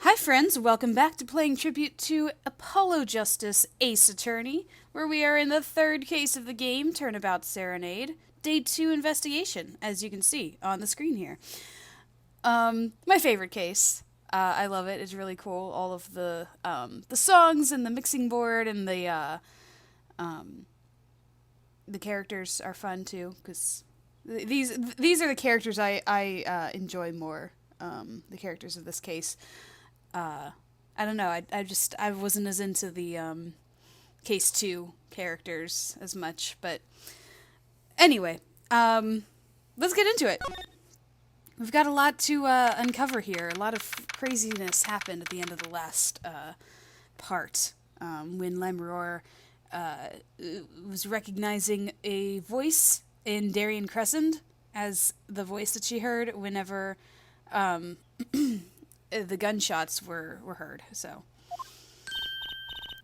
Hi friends, welcome back to playing tribute to Apollo Justice Ace Attorney, where we are in the third case of the game, Turnabout Serenade, Day 2 investigation, as you can see on the screen here. My favorite case. I love it. It's really cool. All of the songs and the mixing board and the characters are fun too, because these are the characters I enjoy more. The characters of this case. I don't know. I wasn't as into the case 2 characters as much, but anyway, let's get into it. We've got a lot to uncover here. A lot of craziness happened at the end of the last part when Lemroar was recognizing a voice in Darien Crescent as the voice that she heard whenever the gunshots were heard. So,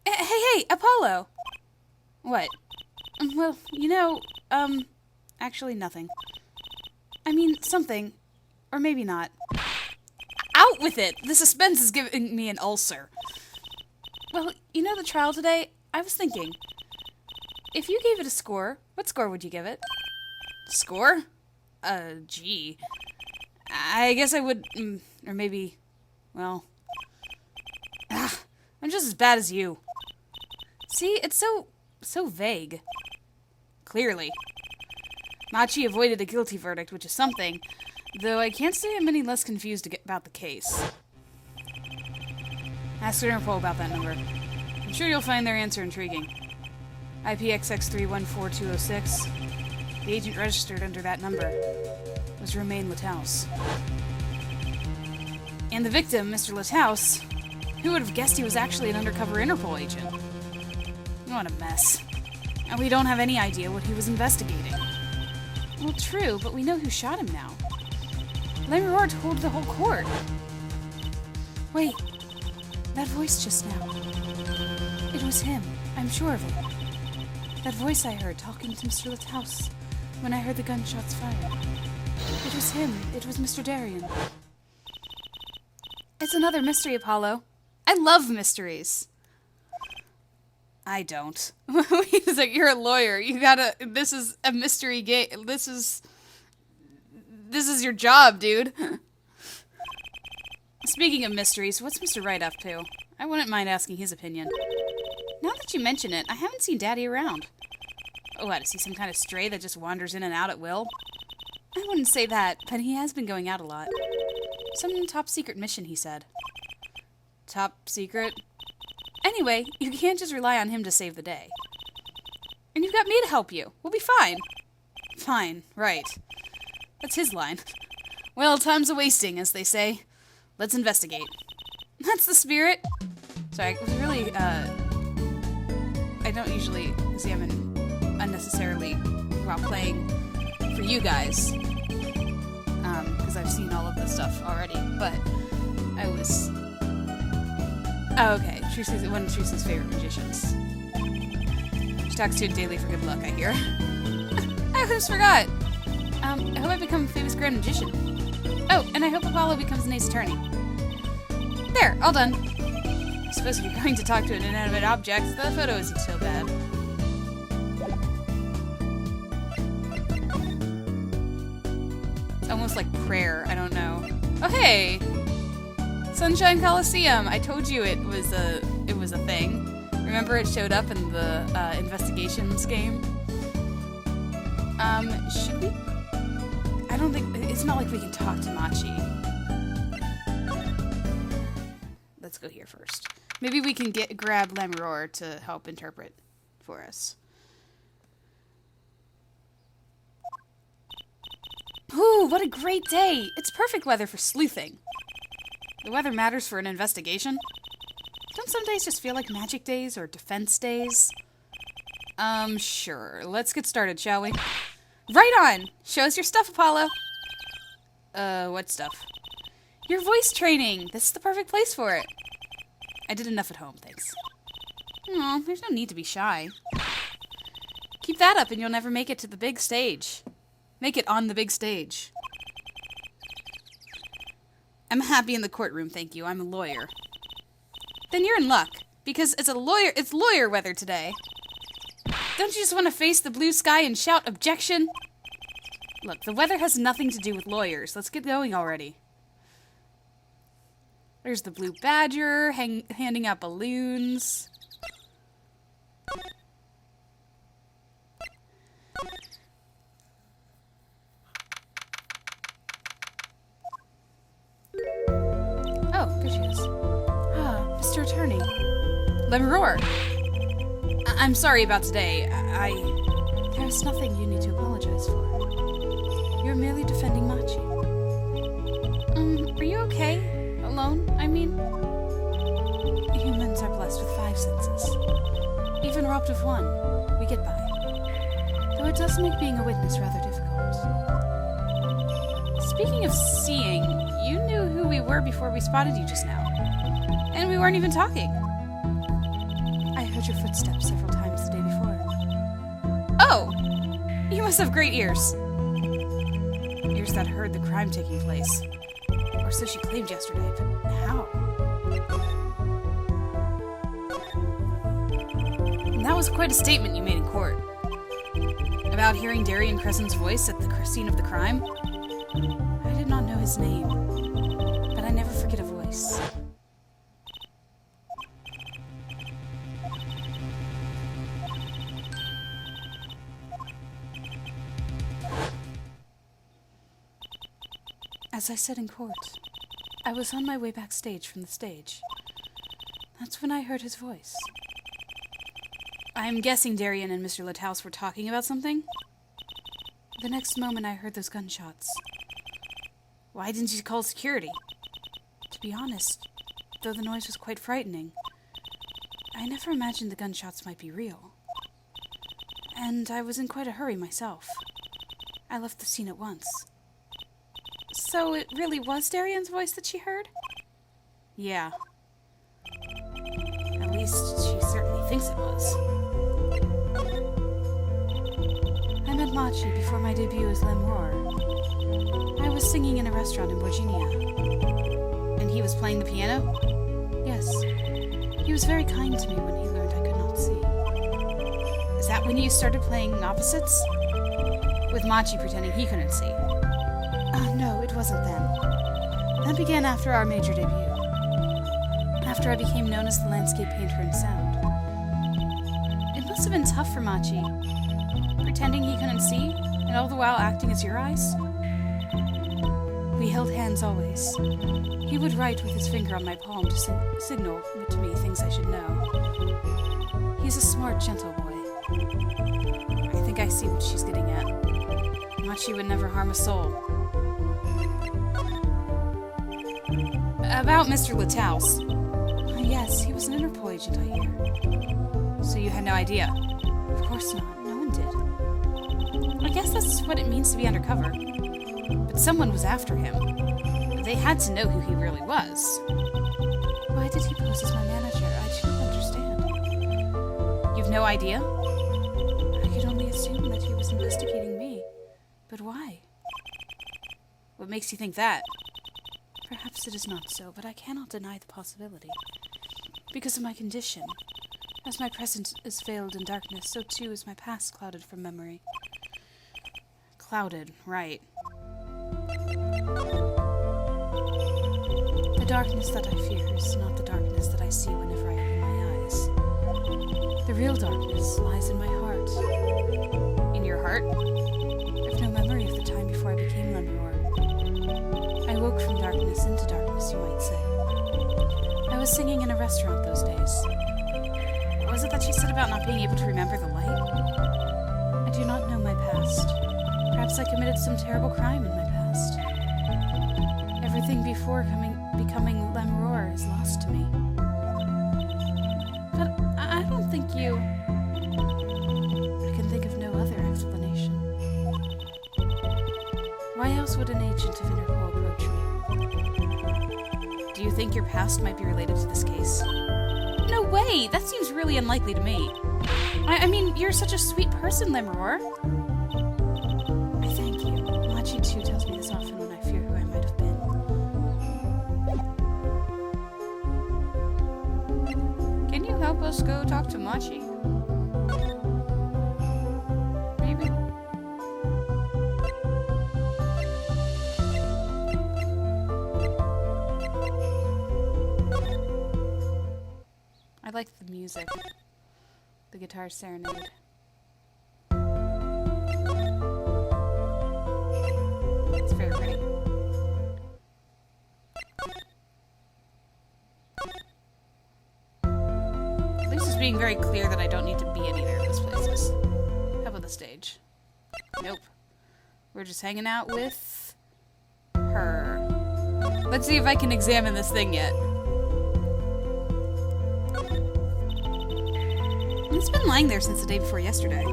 hey, Apollo. What? Well, actually nothing. I mean, something. Or maybe not. Out with it! The suspense is giving me an ulcer. Well, the trial today? I was thinking, if you gave it a score, what score would you give it? Score? Gee. I guess I would, or maybe, well, I'm just as bad as you. See, it's so vague. Clearly. Machi avoided a guilty verdict, which is something. Though I can't say I'm any less confused about the case. Ask Interpol about that number. I'm sure you'll find their answer intriguing. IPXX314206. The agent registered under that number was Romain Lataus. And the victim, Mr. Lataus, who would have guessed he was actually an undercover Interpol agent? What a mess. And we don't have any idea what he was investigating. Well, true, but we know who shot him now. Lemroar told the whole court. Wait, that voice just now. It was him, I'm sure of it. That voice I heard talking to Mr. Lataus when I heard the gunshots fired. It was him, it was Mr. Darien. It's another mystery, Apollo. I love mysteries. I don't. Wait a sec, you're a lawyer. This is a mystery game. This is your job, dude. Speaking of mysteries, what's Mr. Wright up to? I wouldn't mind asking his opinion. Now that you mention it, I haven't seen Daddy around. Oh, what, is he some kind of stray that just wanders in and out at will? I wouldn't say that, but he has been going out a lot. Some top secret mission, he said. Top secret? Anyway, you can't just rely on him to save the day. And you've got me to help you. We'll be fine. Fine, right. That's his line. Well, time's a-wasting, as they say. Let's investigate. That's the spirit. Sorry, I was really, I don't usually examine unnecessarily while playing for you guys. Because I've seen all of this stuff already, but I was... Oh, okay. One of Trucy's favorite magicians. She talks to it daily for good luck, I hear. I almost forgot! I hope I become a famous grand magician. Oh, and I hope Apollo becomes an ace attorney. There, all done. I suppose if you're going to talk to an inanimate object, the photo isn't so bad. It's almost like prayer, I don't know. Oh, hey! Sunshine Coliseum! I told you it was a thing. Remember it showed up in the investigations game? Should we? I don't think... It's not like we can talk to Machi. Let's go here first. Maybe we can grab Lemroar to help interpret for us. Ooh, what a great day! It's perfect weather for sleuthing. The weather matters for an investigation. Don't some days just feel like magic days or defense days? Sure. Let's get started, shall we? Right on! Show us your stuff, Apollo! What stuff? Your voice training! This is the perfect place for it. I did enough at home, thanks. Aw, there's no need to be shy. Keep that up and you'll never make it to the big stage. Make it on the big stage. I'm happy in the courtroom, thank you. I'm a lawyer. Then you're in luck, because it's lawyer weather today. Don't you just want to face the blue sky and shout objection? Look, the weather has nothing to do with lawyers. Let's get going already. There's the blue badger handing out balloons. Oh, there she is. Ah, Mr. Attorney. Lemroar. I'm sorry about today. There's nothing you need to apologize for. You're merely defending Machi. Are you okay? Alone, I mean? Humans are blessed with 5 senses. Even robbed of one, we get by. Though it does make being a witness rather difficult. Speaking of seeing, you knew who we were before we spotted you just now. And we weren't even talking. I heard your footsteps several times the day before. Oh! You must have great ears. Ears that heard the crime taking place. Or so she claimed yesterday, but how? And that was quite a statement you made in court. About hearing Darian Crescent's voice at the scene of the crime. I did not know his name, but I never forget a voice. As I said in court, I was on my way backstage from the stage. That's when I heard his voice. I'm guessing Darian and Mr. Lathouse were talking about something? The next moment I heard those gunshots. Why didn't you call security? To be honest, though the noise was quite frightening, I never imagined the gunshots might be real. And I was in quite a hurry myself. I left the scene at once. So it really was Darian's voice that she heard? Yeah. At least she certainly thinks it was. I met Machi before my debut as Lemroar. I was singing in a restaurant in Borginia. And he was playing the piano? Yes. He was very kind to me when he learned I could not see. Is that when you started playing opposites? With Machi pretending he couldn't see? No, it wasn't then. That began after our major debut. After I became known as the landscape painter in sound. It must have been tough for Machi. Pretending he couldn't see, and all the while acting as your eyes. We held hands always. He would write with his finger on my palm to signal to me things I should know. He's a smart, gentle boy. I think I see what she's getting at. Machi would never harm a soul. About Mr. Lathouse. Yes, he was an Interpol agent, I hear. So you had no idea? Of course not. No one did. I guess that's what it means to be undercover. But someone was after him. They had to know who he really was. Why did he pose as my manager? I do not understand. You've no idea? I could only assume that he was investigating me. But why? What makes you think that? Perhaps it is not so, but I cannot deny the possibility. Because of my condition. As my present is veiled in darkness, so too is my past clouded from memory. Clouded, right. The darkness that I fear is not the darkness that I see whenever I open my eyes. The real darkness lies in my heart. In your heart? I've no memory of the time before I became Lemroar. I woke from darkness into darkness, you might say. I was singing in a restaurant those days. What was it that she said about not being able to remember the light? I do not know my past. Perhaps I committed some terrible crime in my past. Everything before becoming Lemroar is lost to me. But I don't think you... I can think of no other explanation. Why else would an agent of Interpol approach me? Do you think your past might be related to this case? No way! That seems really unlikely to me. I mean, you're such a sweet person, Lemroar. I thank you. Machi too tells me this often when I fear who I might have been. us go talk to Machi? Maybe. I like the music. The guitar serenade. It's very pretty. This is being very clear that I don't need to be in either of those places. How about the stage? Nope. We're just hanging out with her. Let's see if I can examine this thing yet. It's been lying there since the day before yesterday.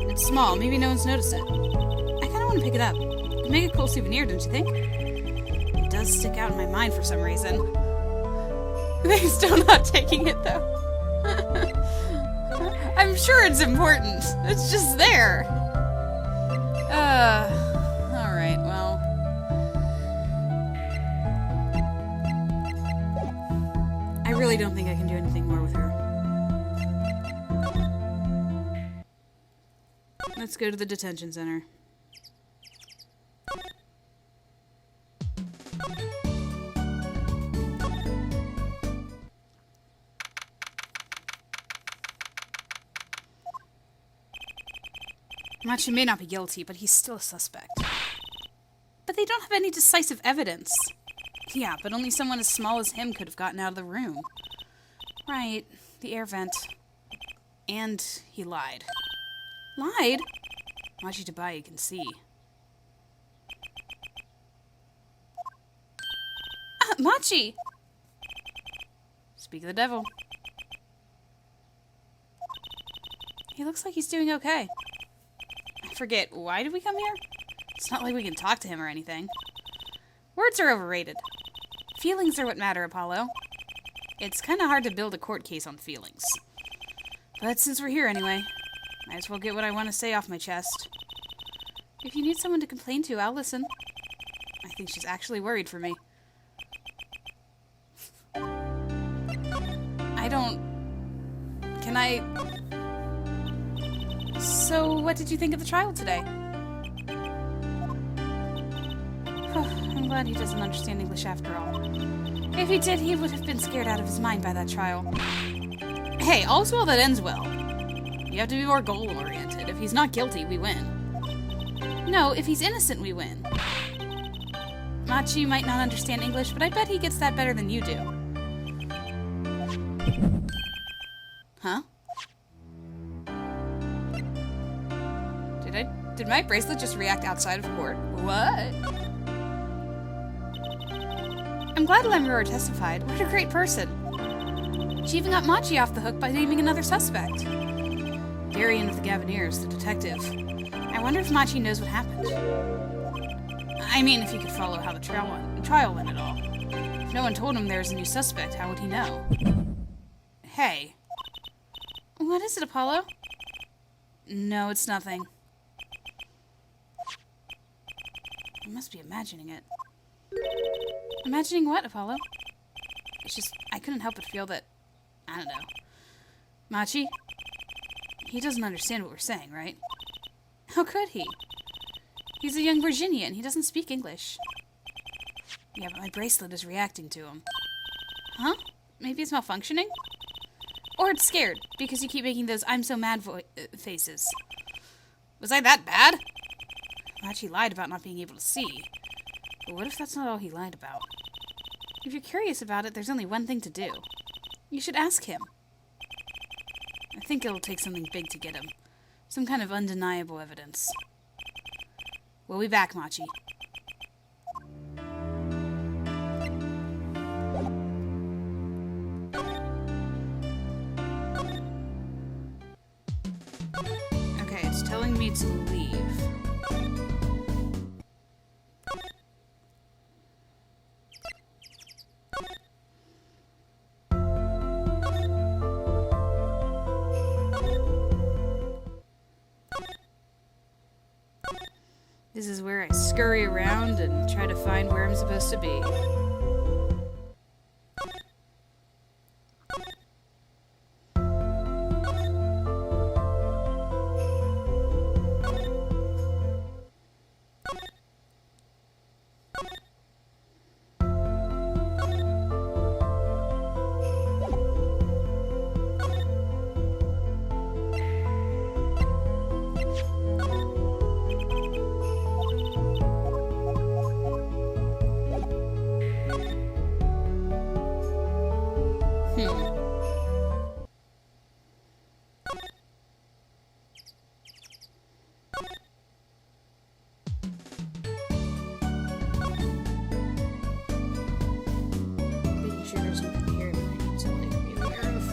It's small, maybe no one's noticed it. I kinda wanna pick it up. It'd make a cool souvenir, don't you think? It does stick out in my mind for some reason. They're still not taking it though. I'm sure it's important. It's just there. Alright, well. I really don't think I can do anything more with her. Let's go to the detention center. Machi may not be guilty, but he's still a suspect. But they don't have any decisive evidence. Yeah, but only someone as small as him could have gotten out of the room. Right, the air vent. And he lied. Lied? Machi Tabai can see. Machi! Speak of the devil. He looks like he's doing okay. I forget, why did we come here? It's not like we can talk to him or anything. Words are overrated. Feelings are what matter, Apollo. It's kind of hard to build a court case on feelings. But since we're here anyway, might as well get what I want to say off my chest. If you need someone to complain to, I'll listen. I think she's actually worried for me. Can I... So, what did you think of the trial today? I'm glad he doesn't understand English after all. If he did, he would have been scared out of his mind by that trial. Hey, all's well that ends well. You have to be more goal-oriented. If he's not guilty, we win. No, if he's innocent, we win. Machi might not understand English, but I bet he gets that better than you do. Huh? Did my bracelet just react outside of court? What? I'm glad Lemuror testified. What a great person. She even got Machi off the hook by naming another suspect. Darian of the Gaviniers, the detective. I wonder if Machi knows what happened. I mean, if he could follow how the trial went at all. If no one told him there was a new suspect, how would he know? Hey. What is it, Apollo? No, it's nothing. I must be imagining it. Imagining what, Apollo? It's just, I couldn't help but feel that, I don't know. Machi? He doesn't understand what we're saying, right? How could he? He's a young Virginian. He doesn't speak English. Yeah, but my bracelet is reacting to him. Huh? Maybe it's malfunctioning? Or it's scared, because you keep making those I'm so mad faces. Was I that bad? Machi lied about not being able to see. But what if that's not all he lied about? If you're curious about it, there's only one thing to do. You should ask him. I think it'll take something big to get him. Some kind of undeniable evidence. We'll be back, Machi. Okay, it's telling me to leave. This is where I scurry around and try to find where I'm supposed to be. Hmm. Making sure there's nothing here that I need to like be aware of.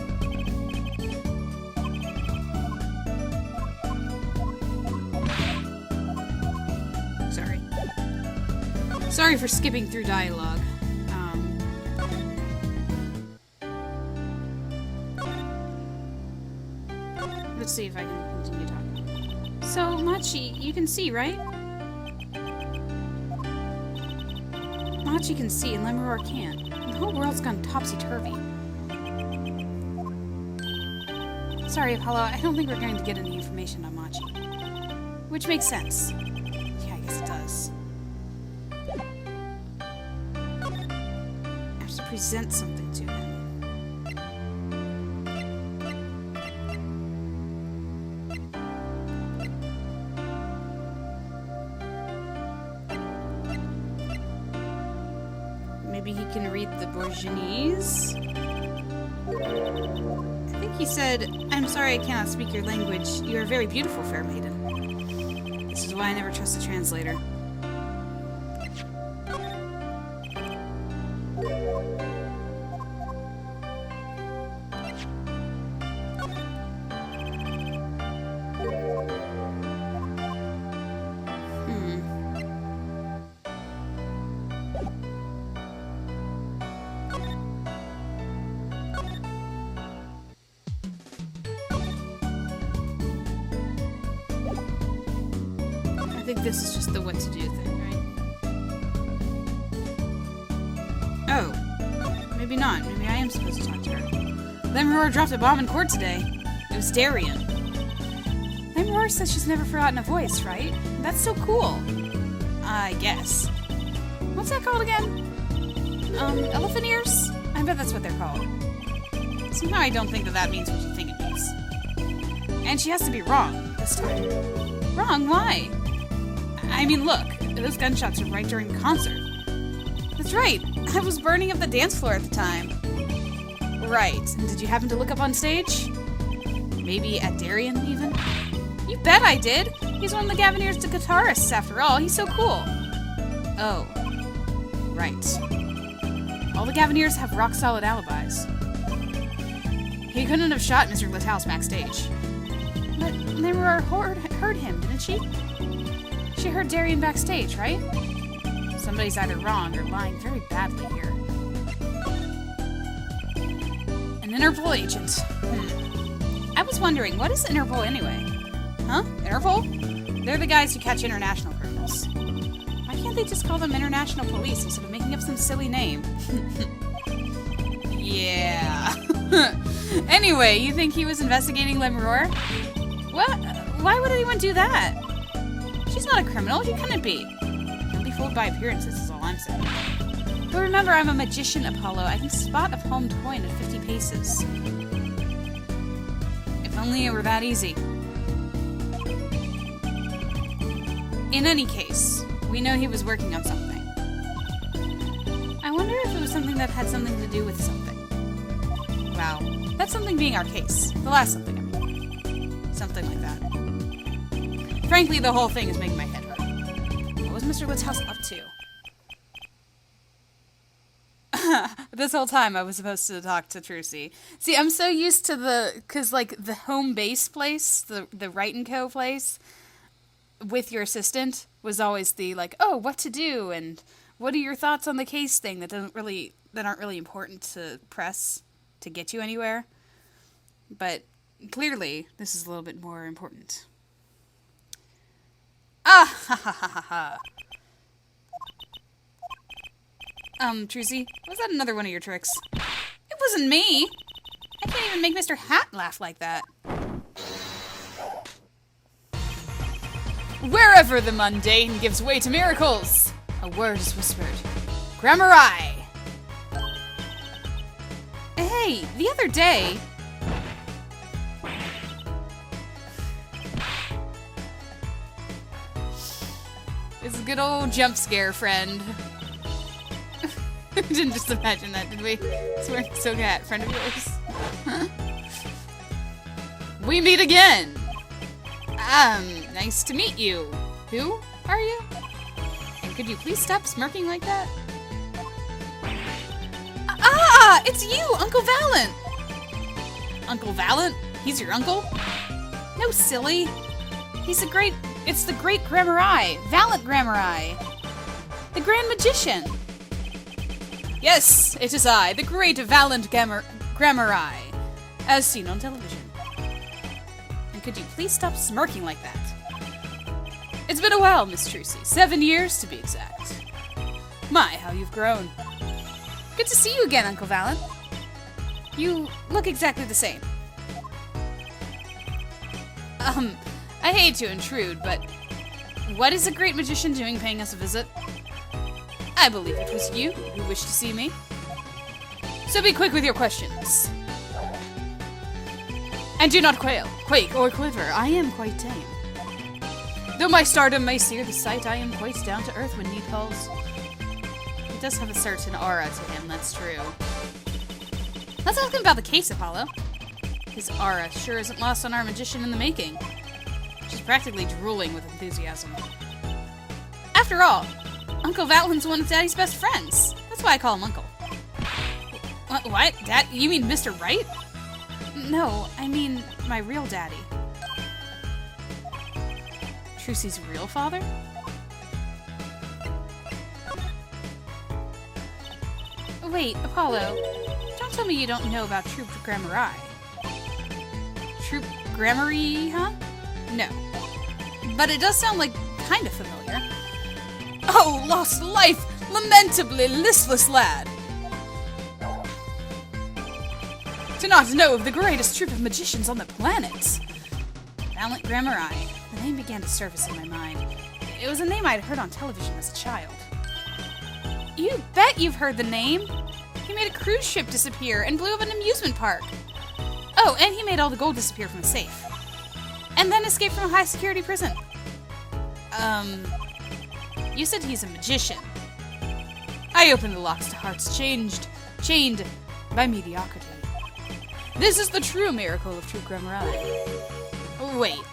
Sorry. Sorry for skipping through dialogue. Let's see if I can continue talking. So, Machi, you can see, right? Machi can see and Lemuror can't. The whole world's gone topsy-turvy. Sorry, Apollo, I don't think we're going to get any information on Machi. Which makes sense. Yeah, I guess it does. I have to present something to him. Maybe he can read the Borginese? I think he said, I'm sorry I cannot speak your language. You are very beautiful, fair maiden. This is why I never trust a translator. I think this is just the what to do thing, right? Oh. Maybe not. Maybe I am supposed to talk to her. Lemuror dropped a bomb in court today. It was Darien. Lemuror says she's never forgotten a voice, right? That's so cool. I guess. What's that called again? Elephant ears? I bet that's what they're called. Somehow I don't think that means what you think it means. And she has to be wrong this time. Wrong? Why? I mean, look, those gunshots were right during the concert. That's right. I was burning up the dance floor at the time. Right. And did you happen to look up on stage? Maybe at Darien, even? You bet I did. He's one of the Gavineers' guitarists, after all. He's so cool. Oh. Right. All the Gavineers have rock-solid alibis. He couldn't have shot Mr. Litthouse backstage. But Lemuror heard him, didn't she? She heard Darien backstage, right? Somebody's either wrong or lying very badly here. An Interpol agent. I was wondering, what is Interpol anyway? Huh? Interpol? They're the guys who catch international criminals. Why can't they just call them International Police instead of making up some silly name? Yeah. Anyway, you think he was investigating Lemuror? What? Why would anyone do that? She's not a criminal. She couldn't be. Don't be fooled by appearances is all I'm saying. But remember, I'm a magician, Apollo. I can spot a palmed coin at 50 paces. If only it were that easy. In any case, we know he was working on something. I wonder if it was something that had something to do with something. Wow. That's something being our case. The last something, I mean. Something like that. Frankly, the whole thing is making my head hurt. What was Mr. Litthouse up to? This whole time I was supposed to talk to Trucy. See, I'm so used to because like the home base place, the Wright & Co. place, with your assistant was always the like, oh, what to do and what are your thoughts on the case thing that aren't really important to press to get you anywhere. But clearly, this is a little bit more important. Ah, ha ha ha ha ha. Trucy, was that another one of your tricks? It wasn't me! I can't even make Mr. Hat laugh like that. Wherever the mundane gives way to miracles, a word is whispered. Grammari! Hey, the other day... It's a good old jump scare, friend. Didn't just imagine that, did we? Swearing so cat, friend of yours. We meet again! Nice to meet you. Who are you? And could you please stop smirking like that? Ah! It's you, Uncle Valent! Uncle Valent? He's your uncle? No, silly. It's the great Gramarye, Valent Gramarye. The Grand Magician. Yes, it is I, the great Valent Gramarye, as seen on television. And could you please stop smirking like that? It's been a while, Miss Trucy. 7 years, to be exact. My, how you've grown. Good to see you again, Uncle Valent. You look exactly the same. I hate to intrude, but what is a great magician doing paying us a visit? I believe it was you who wished to see me. So be quick with your questions. And do not quake, or quiver. I am quite tame. Though my stardom may sear the sight, I am quite down to earth when need calls. He does have a certain aura to him, that's true. Let's ask him about the case, Apollo. His aura sure isn't lost on our magician in the making. She's practically drooling with enthusiasm. After all, Uncle Valent's one of Daddy's best friends. That's why I call him Uncle. What? Dad? You mean Mr. Wright? No, I mean my real daddy. Trucy's real father? Wait, Apollo. Don't tell me you don't know about Troupe Gramarye. Troupe Gramarye, huh? No. But it does sound like kind of familiar. Oh, lost life! Lamentably listless lad! To not know of the greatest troupe of magicians on the planet! Valent Gramarye. The name began to surface in my mind. It was a name I'd heard on television as a child. You bet you've heard the name! He made a cruise ship disappear and blew up an amusement park. Oh, and he made all the gold disappear from the safe. And then escaped from a high-security prison. You said he's a magician. I opened the locks to hearts chained by mediocrity. This is the true miracle of Troupe Gramarye. Wait.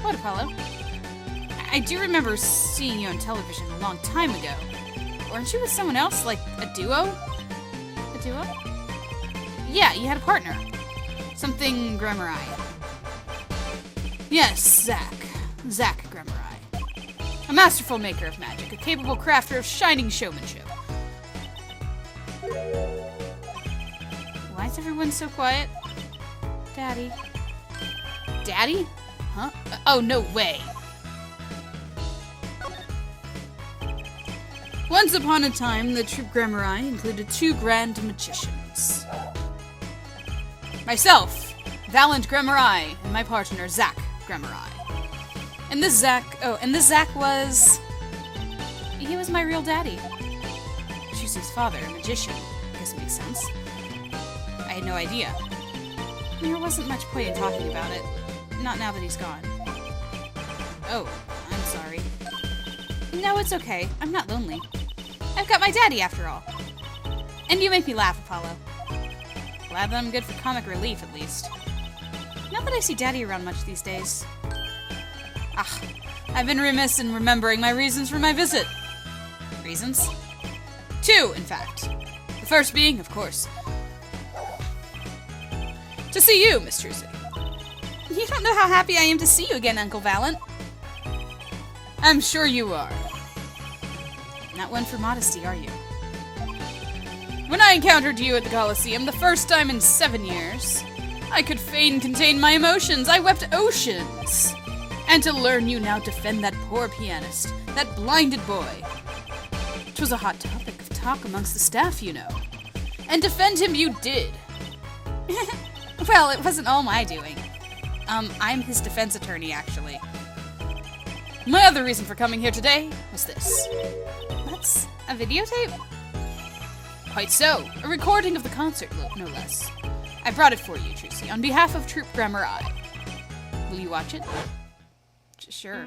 What, Apollo? I do remember seeing you on television a long time ago. Weren't you with someone else, like a duo? A duo? Yeah, you had a partner. Something Gramarye. Yes, Zack Gramarye. A masterful maker of magic, a capable crafter of shining showmanship. Why is everyone so quiet? Daddy. Daddy? Huh? Oh, no way. Once upon a time, the Troupe Gramarye included 2 grand magicians. Myself, Valent Gramarye, and my partner, Zack Gramarye. And this Zack was... He was my real daddy. Trucy's father, a magician. I guess it makes sense. I had no idea. There wasn't much point in talking about it. Not now that he's gone. Oh, I'm sorry. No, it's okay. I'm not lonely. I've got my daddy after all. And you make me laugh, Apollo. Glad that I'm good for comic relief, at least. Not that I see Daddy around much these days. Ah, I've been remiss in remembering my reasons for my visit. Reasons? 2, in fact. The first being, of course, to see you, Miss Trucy. You don't know how happy I am to see you again, Uncle Valent. I'm sure you are. Not one for modesty, are you? When I encountered you at the Colosseum the first time in 7 years, I could fain contain my emotions. I wept oceans. And to learn you now defend that poor pianist, that blinded boy. 'Twas a hot topic of talk amongst the staff, you know. And defend him you did. Well, it wasn't all my doing. I'm his defense attorney, actually. My other reason for coming here today was this. That's a videotape? Quite so. A recording of the concert, no less. I brought it for you, Trucy, on behalf of Troupe Gramarye. Will you watch it? Sure.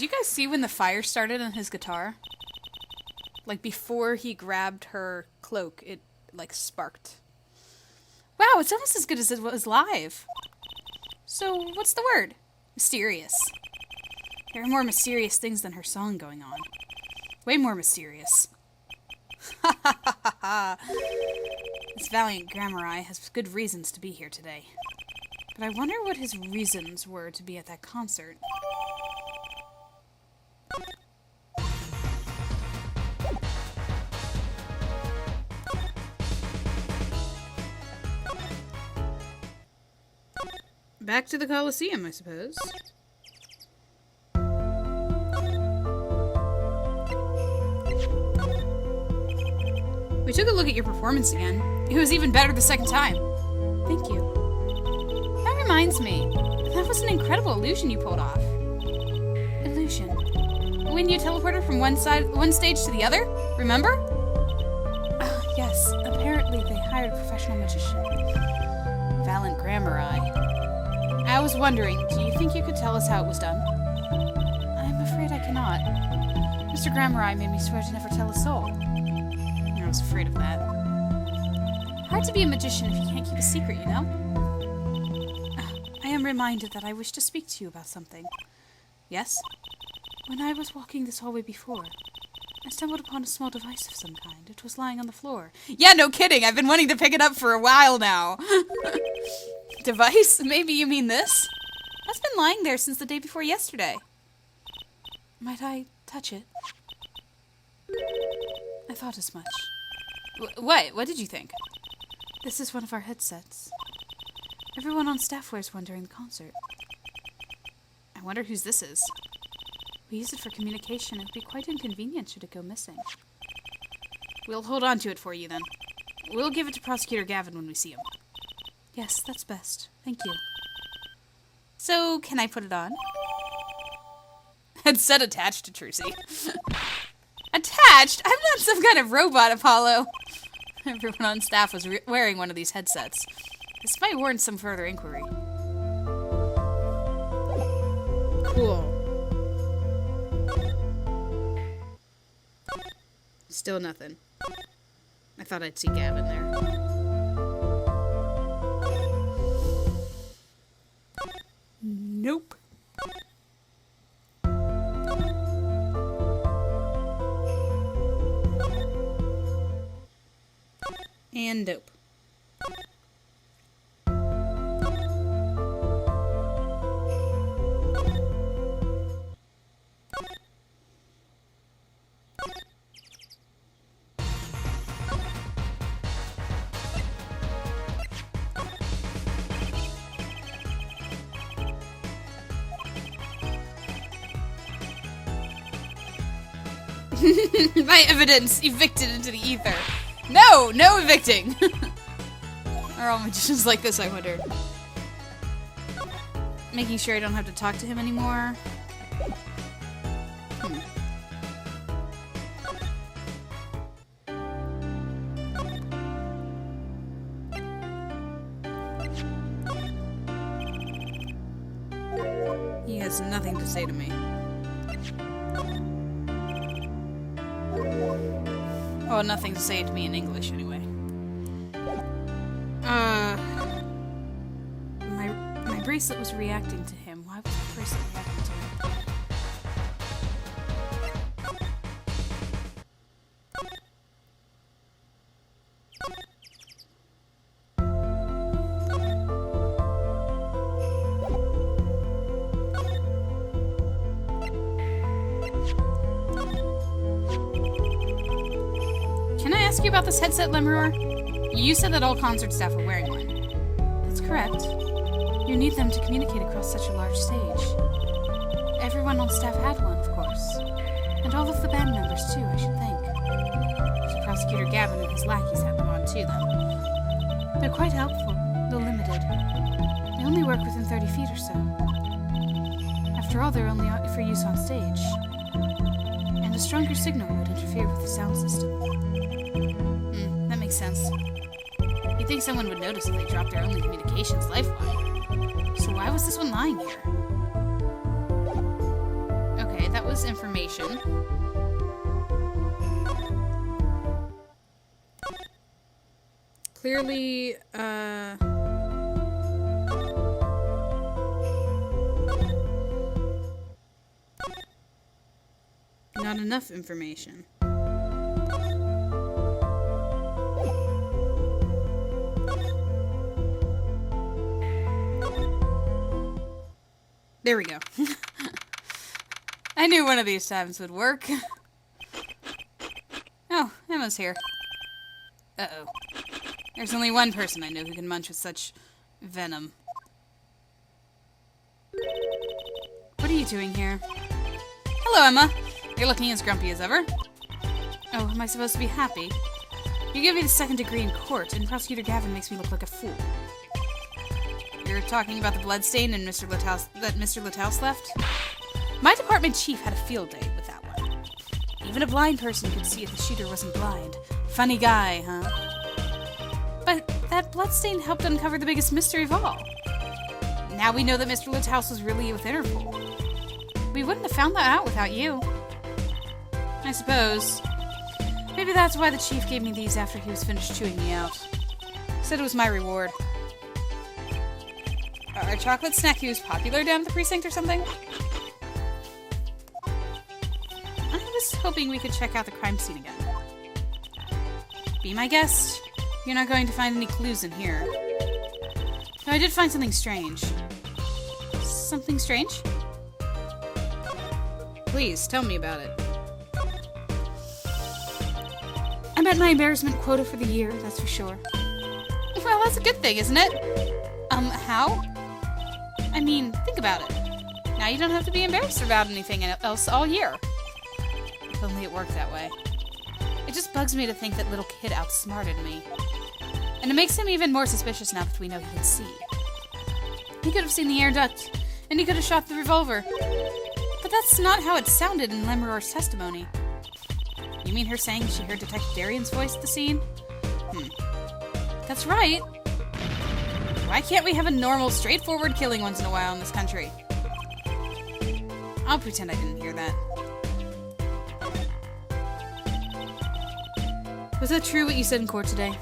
Did you guys see when the fire started on his guitar? Like, before he grabbed her cloak, it, like, sparked. Wow, it's almost as good as it was live. So, what's the word? Mysterious. There are more mysterious things than her song going on. Way more mysterious. Ha ha ha ha ha. This valiant Gramarye has good reasons to be here today. But I wonder what his reasons were to be at that concert. Back to the Colosseum, I suppose. We took a look at your performance again. It was even better the second time. Thank you. That reminds me. That was an incredible illusion you pulled off. Illusion? When you teleported from one stage to the other? Remember? Yes. Apparently they hired a professional magician. Valiant Gramarye. I was wondering, do you think you could tell us how it was done? I'm afraid I cannot. Mr. Gramarye made me swear to never tell a soul. I was afraid of that. Hard to be a magician if you can't keep a secret, you know? I am reminded that I wish to speak to you about something. Yes? When I was walking this hallway before, I stumbled upon a small device of some kind. It was lying on the floor. Yeah, no kidding! I've been wanting to pick it up for a while now. Device? Maybe you mean this? That's been lying there since the day before yesterday. Might I touch it? I thought as much. What? What did you think? This is one of our headsets. Everyone on staff wears one during the concert. I wonder whose this is. We use it for communication. It would be quite inconvenient should it go missing. We'll hold on to it for you then. We'll give it to Prosecutor Gavin when we see him. Yes, that's best. Thank you. So, can I put it on? Headset attached to Trucy. Attached? I'm not some kind of robot, Apollo. Everyone on staff was wearing one of these headsets. This might warrant some further inquiry. Cool. Still nothing. I thought I'd see Gavin there. Nope. And dope. My evidence evicted into the ether. No! No evicting! Are all magicians like this, I wondered. Making sure I don't have to talk to him anymore. He has nothing to say to me. Oh, nothing to say to me in English, anyway. My bracelet was reacting to him. Why was the bracelet reacting to him? Can I ask you about this headset, Lemuror? You said that all concert staff were wearing one. That's correct. You need them to communicate across such a large stage. Everyone on staff had one, of course. And all of the band members, too, I should think. So Prosecutor Gavin and his lackeys had them on, too, then. They're quite helpful, though limited. They only work within 30 feet or so. After all, they're only for use on stage. And a stronger signal would interfere with the sound system. That makes sense. You'd think someone would notice if they dropped their only communications lifeline. So why was this one lying here? Okay, was information. Clearly, not enough information. There we go. I knew one of these times would work. Oh, Emma's here. Uh-oh. There's only one person I know who can munch with such venom. What are you doing here? Hello, Emma. You're looking as grumpy as ever. Oh, am I supposed to be happy? You give me the 2nd degree in court, and Prosecutor Gavin makes me look like a fool. You're talking about the bloodstain and Mr. Litthouse left? My department chief had a field day with that one. Even a blind person could see if the shooter wasn't blind. Funny guy, huh? But that bloodstain helped uncover the biggest mystery of all. Now we know that Mr. Litthouse was really with Interpol. We wouldn't have found that out without you. I suppose. Maybe that's why the chief gave me these after he was finished chewing me out. Said it was my reward. Are chocolate snackies popular down at the precinct or something? I was hoping we could check out the crime scene again. Be my guest. You're not going to find any clues in here. No, I did find something strange. Something strange? Please, tell me about it. I met my embarrassment quota for the year, that's for sure. Well, that's a good thing, isn't it? How? I mean, think about it. Now you don't have to be embarrassed about anything else all year. If only it worked that way. It just bugs me to think that little kid outsmarted me. And it makes him even more suspicious now that we know he can see. He could have seen the air duct, and he could have shot the revolver. But that's not how it sounded in Lemuror's testimony. You mean her saying she heard Detective Darian's voice at the scene? That's right. Why can't we have a normal, straightforward killing once in a while in this country? I'll pretend I didn't hear that. Was that true what you said in court today?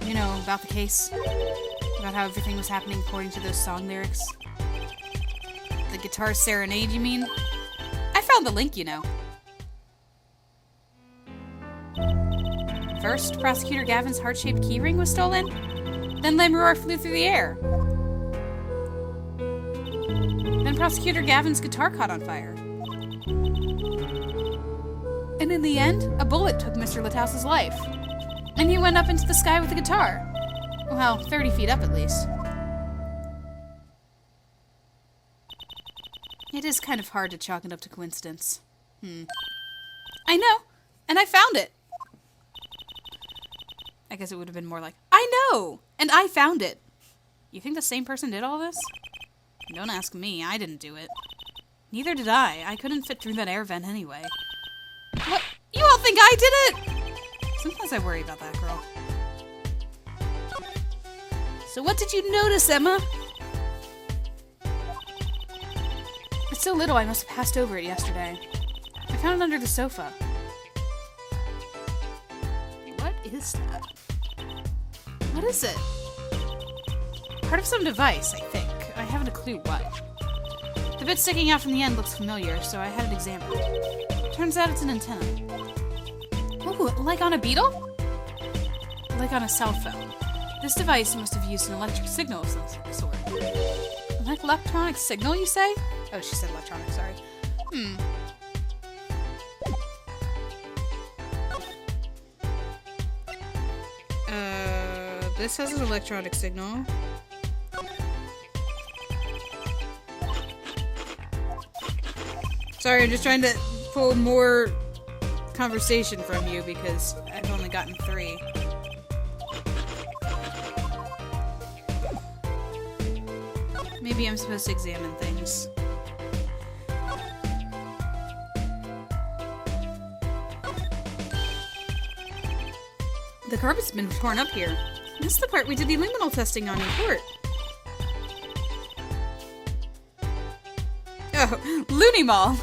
You know, about the case? About how everything was happening according to those song lyrics? The guitar serenade, you mean? I found the link, you know. First, Prosecutor Gavin's heart-shaped keyring was stolen. Then Lemuror flew through the air. Then Prosecutor Gavin's guitar caught on fire. And in the end, a bullet took Mr. Litthouse's life. And he went up into the sky with the guitar. Well, 30 feet up at least. It is kind of hard to chalk it up to coincidence. I know, and I found it. I guess it would have been more like, I know, and I found it. You think the same person did all this? Don't ask me, I didn't do it. Neither did I. I couldn't fit through that air vent anyway. What? You all think I did it? Sometimes I worry about that girl. So what did you notice, Emma? It's so little I must have passed over it yesterday. I found it under the sofa. What is that? What is it? Part of some device, I think. I haven't a clue what. The bit sticking out from the end looks familiar, so I had it examined. Turns out it's an antenna. Ooh, like on a beetle? Like on a cell phone. This device must have used an electric signal of some sort. Like electronic signal, you say? Oh, she said electronic, sorry. This has an electronic signal. Sorry, I'm just trying to pull more conversation from you because I've only gotten 3. Maybe I'm supposed to examine things. The carpet's been torn up here. This is the part we did the luminol testing on in court. Oh, Looney Mall!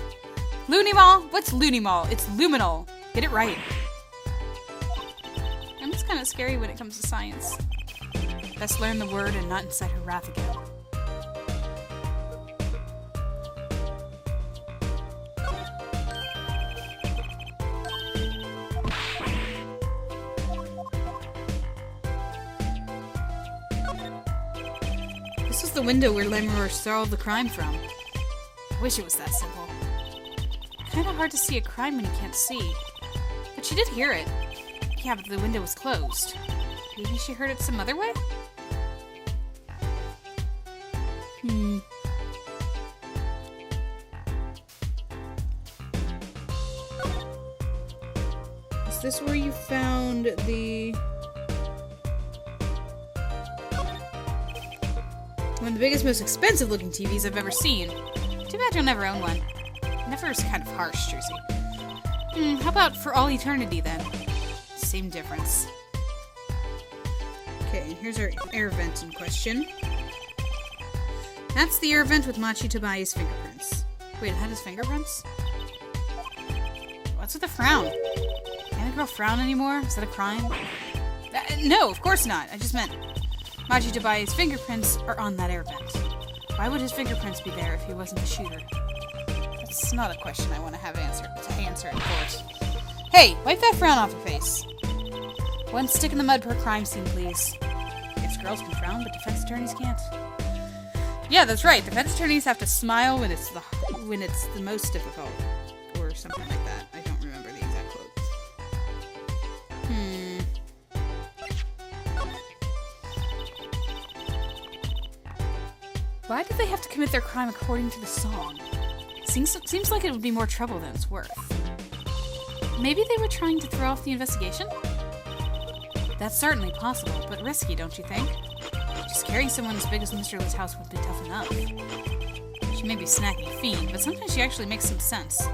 Lunimall? What's Lunimall? It's luminol. Get it right. Emma's kind of scary when it comes to science. Best learn the word and not incite her wrath again. This was the window where Lemur solved the crime from. I wish it was that simple. Kinda hard to see a crime when you can't see. But she did hear it. Yeah, but the window was closed. Maybe she heard it some other way? Is this where you found the... one of the biggest, most expensive looking TVs I've ever seen. Too bad you'll never own one. Never is kind of harsh, Jersey. How about for all eternity then? Same difference. Okay, here's our air vent in question. That's the air vent with Machi Tobias' fingerprints. Wait, it had his fingerprints? What's with the frown? Can't a girl frown anymore? Is that a crime? No, of course not. I just meant Machi Tobias' fingerprints are on that air vent. Why would his fingerprints be there if he wasn't the shooter? That's not a question I want to have answered. It's an answer, of course. Hey, wipe that frown off your face. One stick in the mud per crime scene, please. Yes, girls can frown, but defense attorneys can't. Yeah, that's right. Defense attorneys have to smile when it's the most difficult, or something like that. I don't remember the exact quote. Why do they have to commit their crime according to the song? Seems like it would be more trouble than it's worth. Maybe they were trying to throw off the investigation? That's certainly possible, but risky, don't you think? Just carrying someone as big as Mr. Li's house would be tough enough. She may be a snacky fiend, but sometimes she actually makes some sense.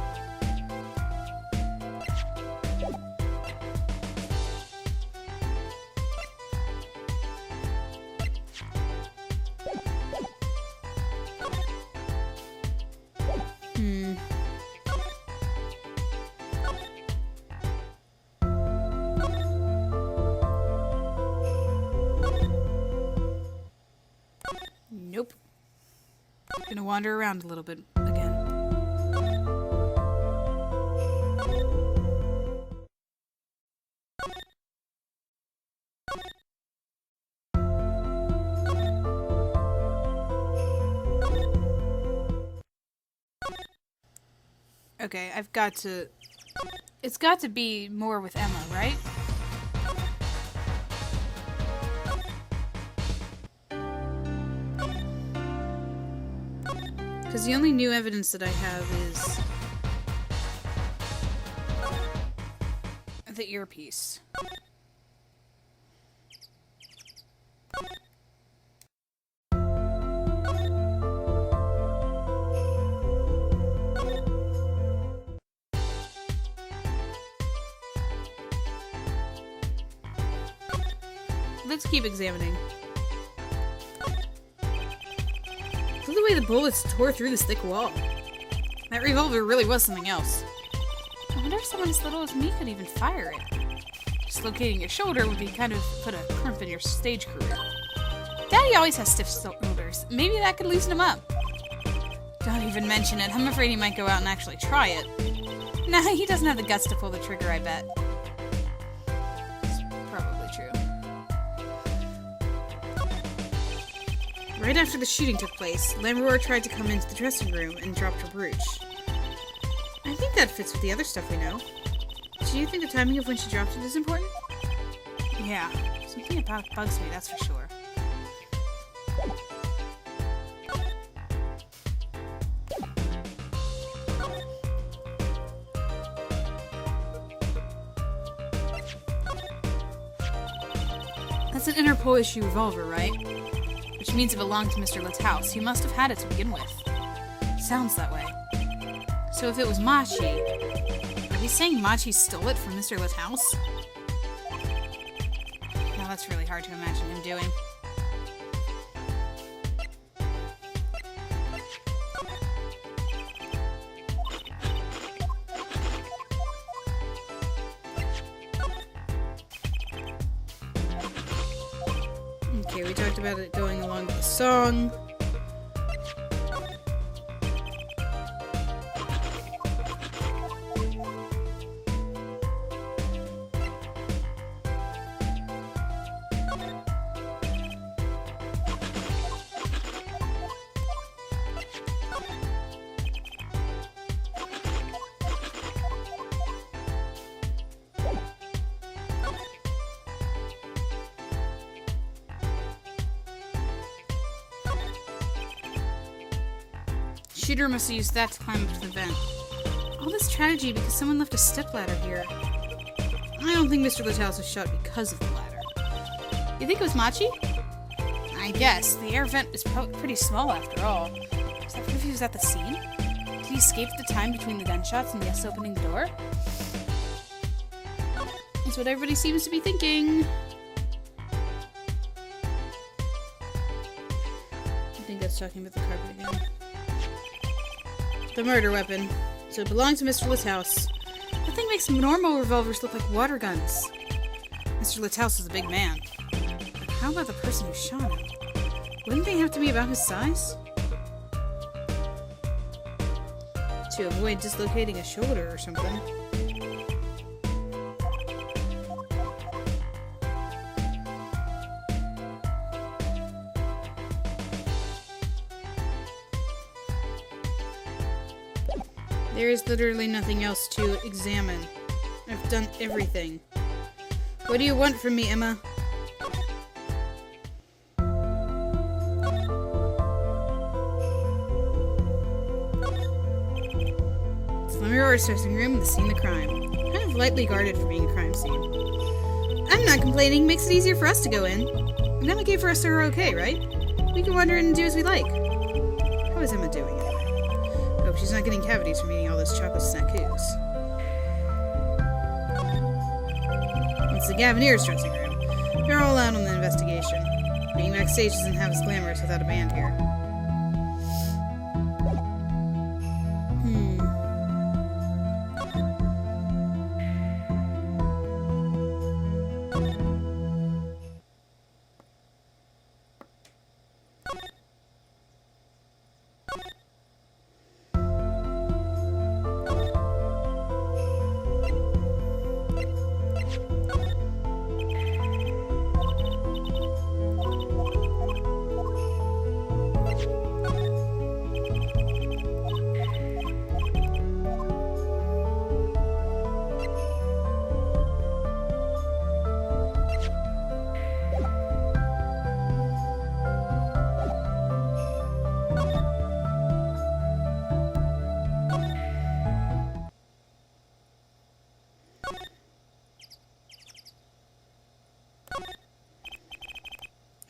Nope. Gonna wander around a little bit again. Okay, it's got to be more with Emma, right? Because the only new evidence that I have is the earpiece. Let's keep examining. Look at the way the bullets tore through this thick wall. That revolver really was something else. I wonder if someone as little as me could even fire it. Dislocating your shoulder would be kind of put a crimp in your stage career. Daddy always has stiff shoulders. Maybe that could loosen him up. Don't even mention it. I'm afraid he might go out and actually try it. Nah, he doesn't have the guts to pull the trigger, I bet. It's probably true. Right after the shooting took place, Lammeror tried to come into the dressing room and dropped her brooch. I think that fits with the other stuff we know. Do you think the timing of when she dropped it is important? Yeah, something about it bugs me, that's for sure. That's an Interpol issue revolver, right? Which means it belonged to Mr. Li's house. He must have had it to begin with. Sounds that way. So if it was Machi, are we saying Machi stole it from Mr. Li's house? Now that's really hard to imagine him doing. Okay, we talked about it going along with the song. Shooter must have used that to climb up to the vent. All this tragedy because someone left a stepladder here. I don't think Mr. Littlehouse was shot because of the ladder. You think it was Machi? I guess. The air vent is pretty small after all. Does that prove he was at the scene? Did he escape at the time between the gunshots and us opening the door? That's what everybody seems to be thinking. I think that's talking about the carpet again. The murder weapon. So it belonged to Mr. Littlehouse. That thing makes normal revolvers look like water guns. Mr. Littlehouse is a big man. But how about the person who shot him? Wouldn't they have to be about his size? To avoid dislocating a shoulder or something. There is literally nothing else to examine. I've done everything. What do you want from me, Emma? Slumber dressing room, the scene of crime. Kind of lightly guarded for being a crime scene. I'm not complaining. Makes it easier for us to go in. And Emma gave us her okay, right? We can wander in and do as we like. How is Emma doing anyway? Hope she's not getting cavities from eating all those chocolate snackoos. It's the Gaviniers' dressing room. They're all out on the investigation. Being backstage doesn't have as glamorous without a band here.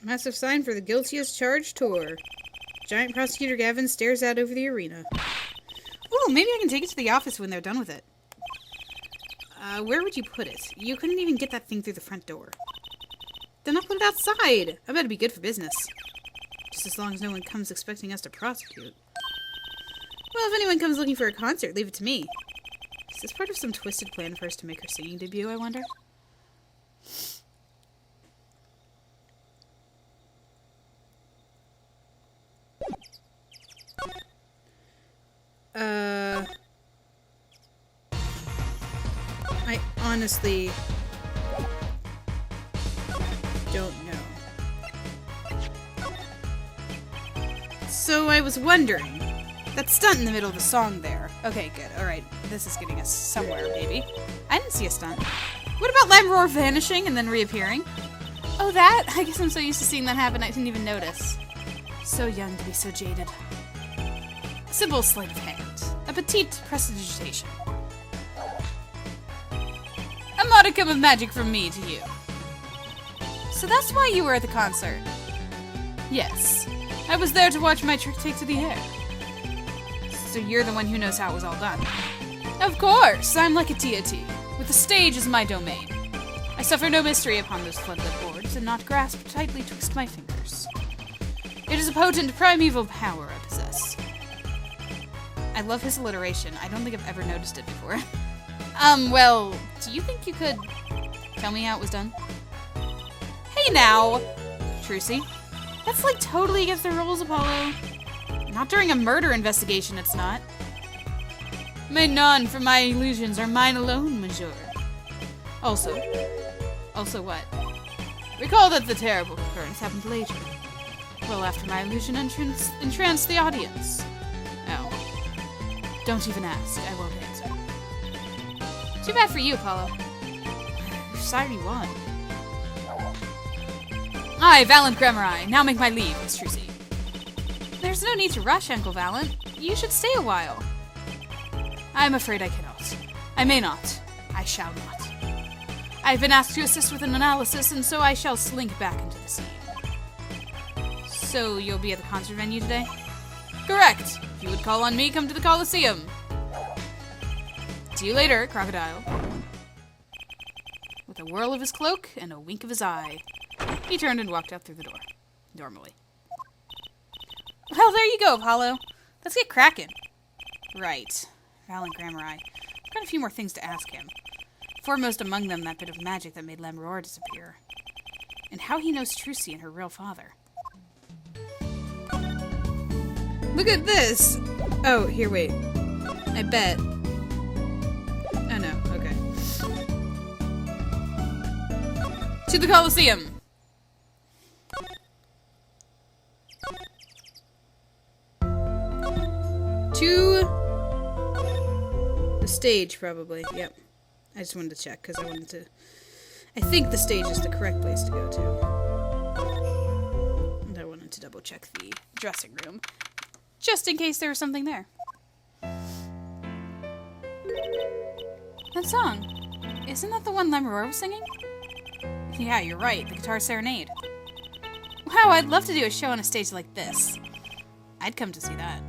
Massive sign for the Guilty as Charged tour. Giant prosecutor Gavin stares out over the arena. Oh, maybe I can take it to the office when they're done with it. Where would you put it? You couldn't even get that thing through the front door. Then I'll put it outside. I bet it'd be good for business. Just as long as no one comes expecting us to prosecute. Well, if anyone comes looking for a concert, leave it to me. Is this part of some twisted plan for us to make her singing debut, I wonder? I honestly don't know. So I was wondering, that stunt in the middle of the song there. Okay, good. Alright, this is getting us somewhere, maybe. I didn't see a stunt. What about Lamroar vanishing and then reappearing? Oh, that? I guess I'm so used to seeing that happen I didn't even notice. So young to be so jaded. A simple sleight of hand. A petite prestidigitation. A modicum of magic from me to you. So that's why you were at the concert? Yes. I was there to watch my trick take to the air. So you're the one who knows how it was all done. Of course! I'm like a deity, with the stage as my domain. I suffer no mystery upon those floodlit boards, and not grasp tightly twixt my fingers. It is a potent primeval power I possess. I love his alliteration. I don't think I've ever noticed it before. Well, do you think you could tell me how it was done? Hey now! Trucy. That's like totally against the rules, Apollo. Not during a murder investigation, it's not. May none for my illusions are mine alone, monsieur. Also what? Recall that the terrible occurrence happened later. Well after my illusion entranced the audience. Oh. Don't even ask, I won't answer. Too bad for you, Apollo. You're sorry you won. I, Valent Gramarye, now make my leave, Miss Trucy. There's no need to rush, Uncle Valent. You should stay a while. I'm afraid I cannot. I may not. I shall not. I've been asked to assist with an analysis, and so I shall slink back into the scene. So you'll be at the concert venue today? Correct. If you would call on me, come to the Coliseum. See you later, Crocodile. With a whirl of his cloak and a wink of his eye, he turned and walked out through the door. Normally. Well, there you go, Apollo. Let's get cracking. Right. Valent Gramarye. I've got a few more things to ask him. Foremost among them, that bit of magic that made Lemroar disappear. And how he knows Trucy and her real father. Look at this! Oh, here, wait. I bet. Oh, no. Okay. To the Coliseum! To the stage, probably. Yep. I just wanted to check, because I wanted to... I think the stage is the correct place to go to. And I wanted to double check the dressing room, just in case there was something there. That song. Isn't that the one Lemroar was singing? Yeah, you're right. The Guitar Serenade. Wow, I'd love to do a show on a stage like this. I'd come to see that.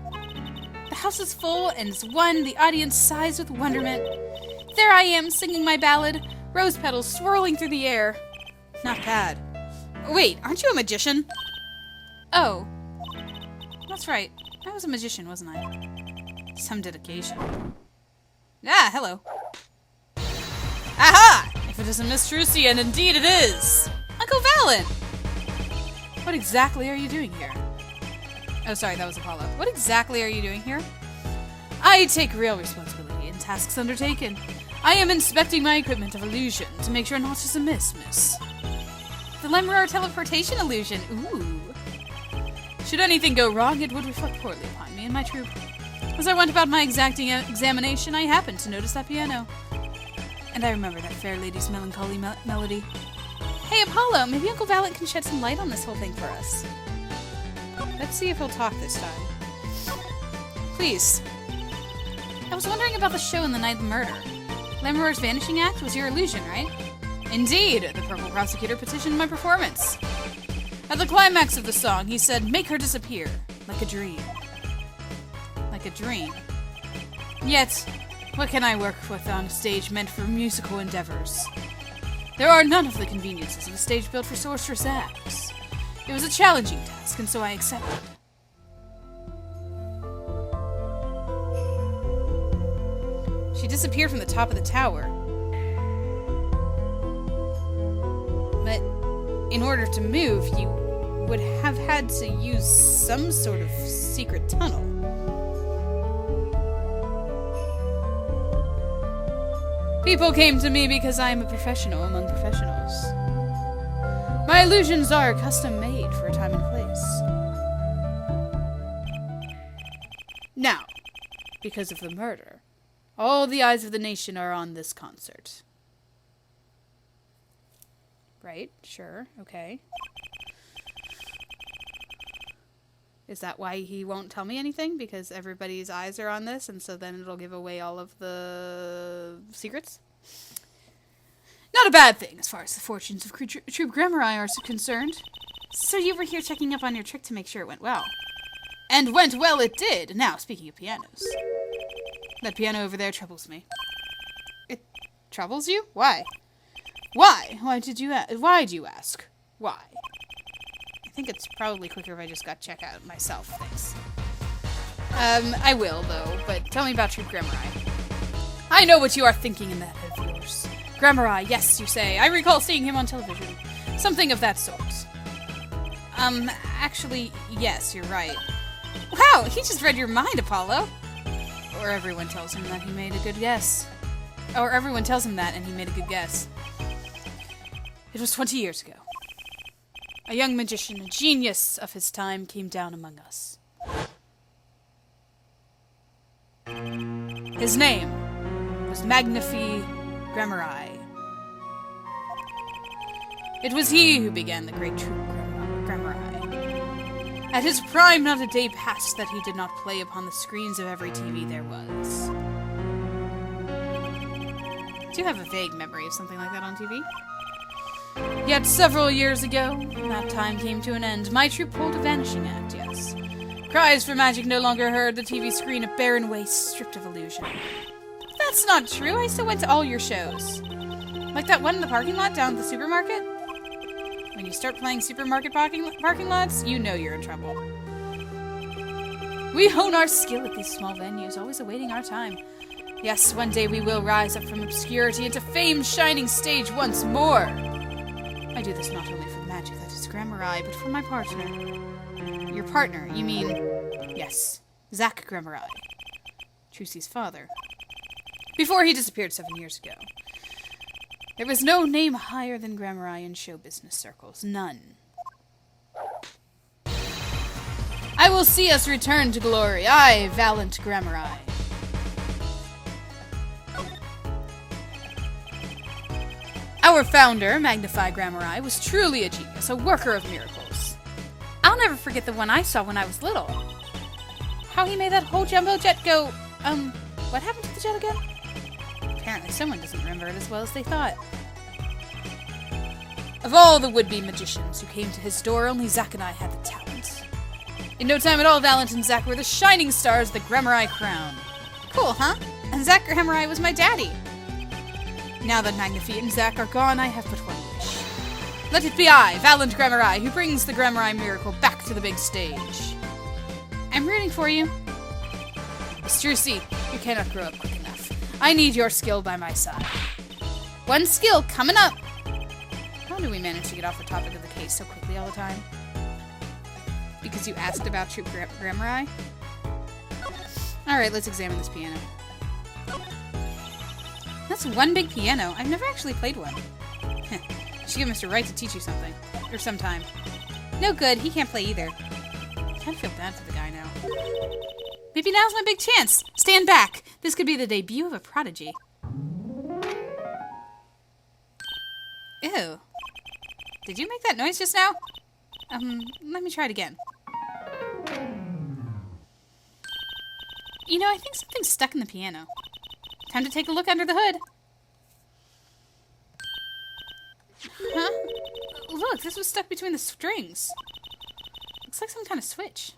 The house is full, and as one, the audience sighs with wonderment. There I am, singing my ballad, rose petals swirling through the air. Not bad. Wait, aren't you a magician? Oh. That's right. I was a magician, wasn't I? Some dedication. Ah, hello. Aha! If it isn't Miss Trucy, and indeed it is! Uncle Valent! What exactly are you doing here? Oh, sorry, that was Apollo. What exactly are you doing here? I take real responsibility in tasks undertaken. I am inspecting my equipment of illusion to make sure naught is amiss, miss. The Lemroar teleportation illusion. Ooh. Should anything go wrong, it would reflect poorly upon me and my troop. As I went about my exacting examination, I happened to notice that piano. And I remember that fair lady's melancholy melody. Hey, Apollo, maybe Uncle Valent can shed some light on this whole thing for us. Let's see if he'll talk this time. Please. I was wondering about the show in the night of the murder. Lemroar's vanishing act was your illusion, right? Indeed, the Purple Prosecutor petitioned my performance. At the climax of the song, he said, "Make her disappear, like a dream." Like a dream. Yet, what can I work with on a stage meant for musical endeavors? There are none of the conveniences of a stage built for sorceress acts. It was a challenging task, and so I accepted. She disappeared from the top of the tower. But in order to move, you would have had to use some sort of secret tunnel. People came to me because I am a professional among professionals. My illusions are custom made for a time and place. Now, because of the murder, all the eyes of the nation are on this concert. Right? Sure. Okay. Is that why he won't tell me anything? Because everybody's eyes are on this, and so then it'll give away all of the secrets? Not a bad thing, as far as the fortunes of Troop Gramarye are concerned. So you were here checking up on your trick to make sure it went well. And went well it did! Now, speaking of pianos. That piano over there troubles me. It troubles you? Why? Why? Why do you ask? Why? I think it's probably quicker if I just got check out myself. Thanks. I will, though, but tell me about Troop Gramarye. I know what you are thinking in that head of yours. Gramarye, yes, you say. I recall seeing him on television. Something of that sort. Actually, yes, you're right. Wow, he just read your mind, Apollo! Or everyone tells him that he made a good guess. Or everyone tells him that and he made a good guess. It was 20 years ago. A young magician, a genius of his time, came down among us. His name was Magnifi Gramarye. It was he who began the great troupe Gramarye. At his prime, not a day passed that he did not play upon the screens of every TV there was. Do you have a vague memory of something like that on TV? Yet several years ago, that time came to an end. My troupe pulled a vanishing act, yes. Cries for magic no longer heard, the TV screen a barren waste, stripped of illusion. That's not true, I still went to all your shows. Like that one in the parking lot down at the supermarket? When you start playing supermarket parking lots, you know you're in trouble. We hone our skill at these small venues, always awaiting our time. Yes, one day we will rise up from obscurity into fame's shining stage once more. I do this not only for the magic that is Gramarye, but for my partner. Your partner, you mean... Yes, Zach Gramarye. Trucy's father. Before he disappeared 7 years ago. There was no name higher than Gramarye in show business circles. None. I will see us return to glory. I, valiant Gramarye. Our founder, Magnifi Gramarye, was truly a genius, a worker of miracles. I'll never forget the one I saw when I was little. How he made that whole jumbo jet go, what happened to the jet again? Apparently someone doesn't remember it as well as they thought. Of all the would-be magicians who came to his door, only Zack and I had the talent. In no time at all, Valent and Zack were the shining stars of the Gramarye crown. Cool, huh? And Zack Gramarye was my daddy. Now that Magnifi and Zack are gone, I have but one wish. Let it be I, Valent Gramarye, who brings the Gramarye miracle back to the big stage. I'm rooting for you. Miss Trucy, you cannot grow up quick enough. I need your skill by my side. One skill coming up! How do we manage to get off the topic of the case so quickly all the time? Because you asked about Troupe Gramarye? Alright, let's examine this piano. That's one big piano. I've never actually played one. You should get Mr. Wright to teach you something. Or sometime. No good, he can't play either. I kind of feel bad for the guy now. Maybe now's my big chance! Stand back! This could be the debut of a prodigy. Ew. Did you make that noise just now? Let me try it again. You know, I think something's stuck in the piano. Time to take a look under the hood. Huh? Look, this was stuck between the strings. Looks like some kind of switch.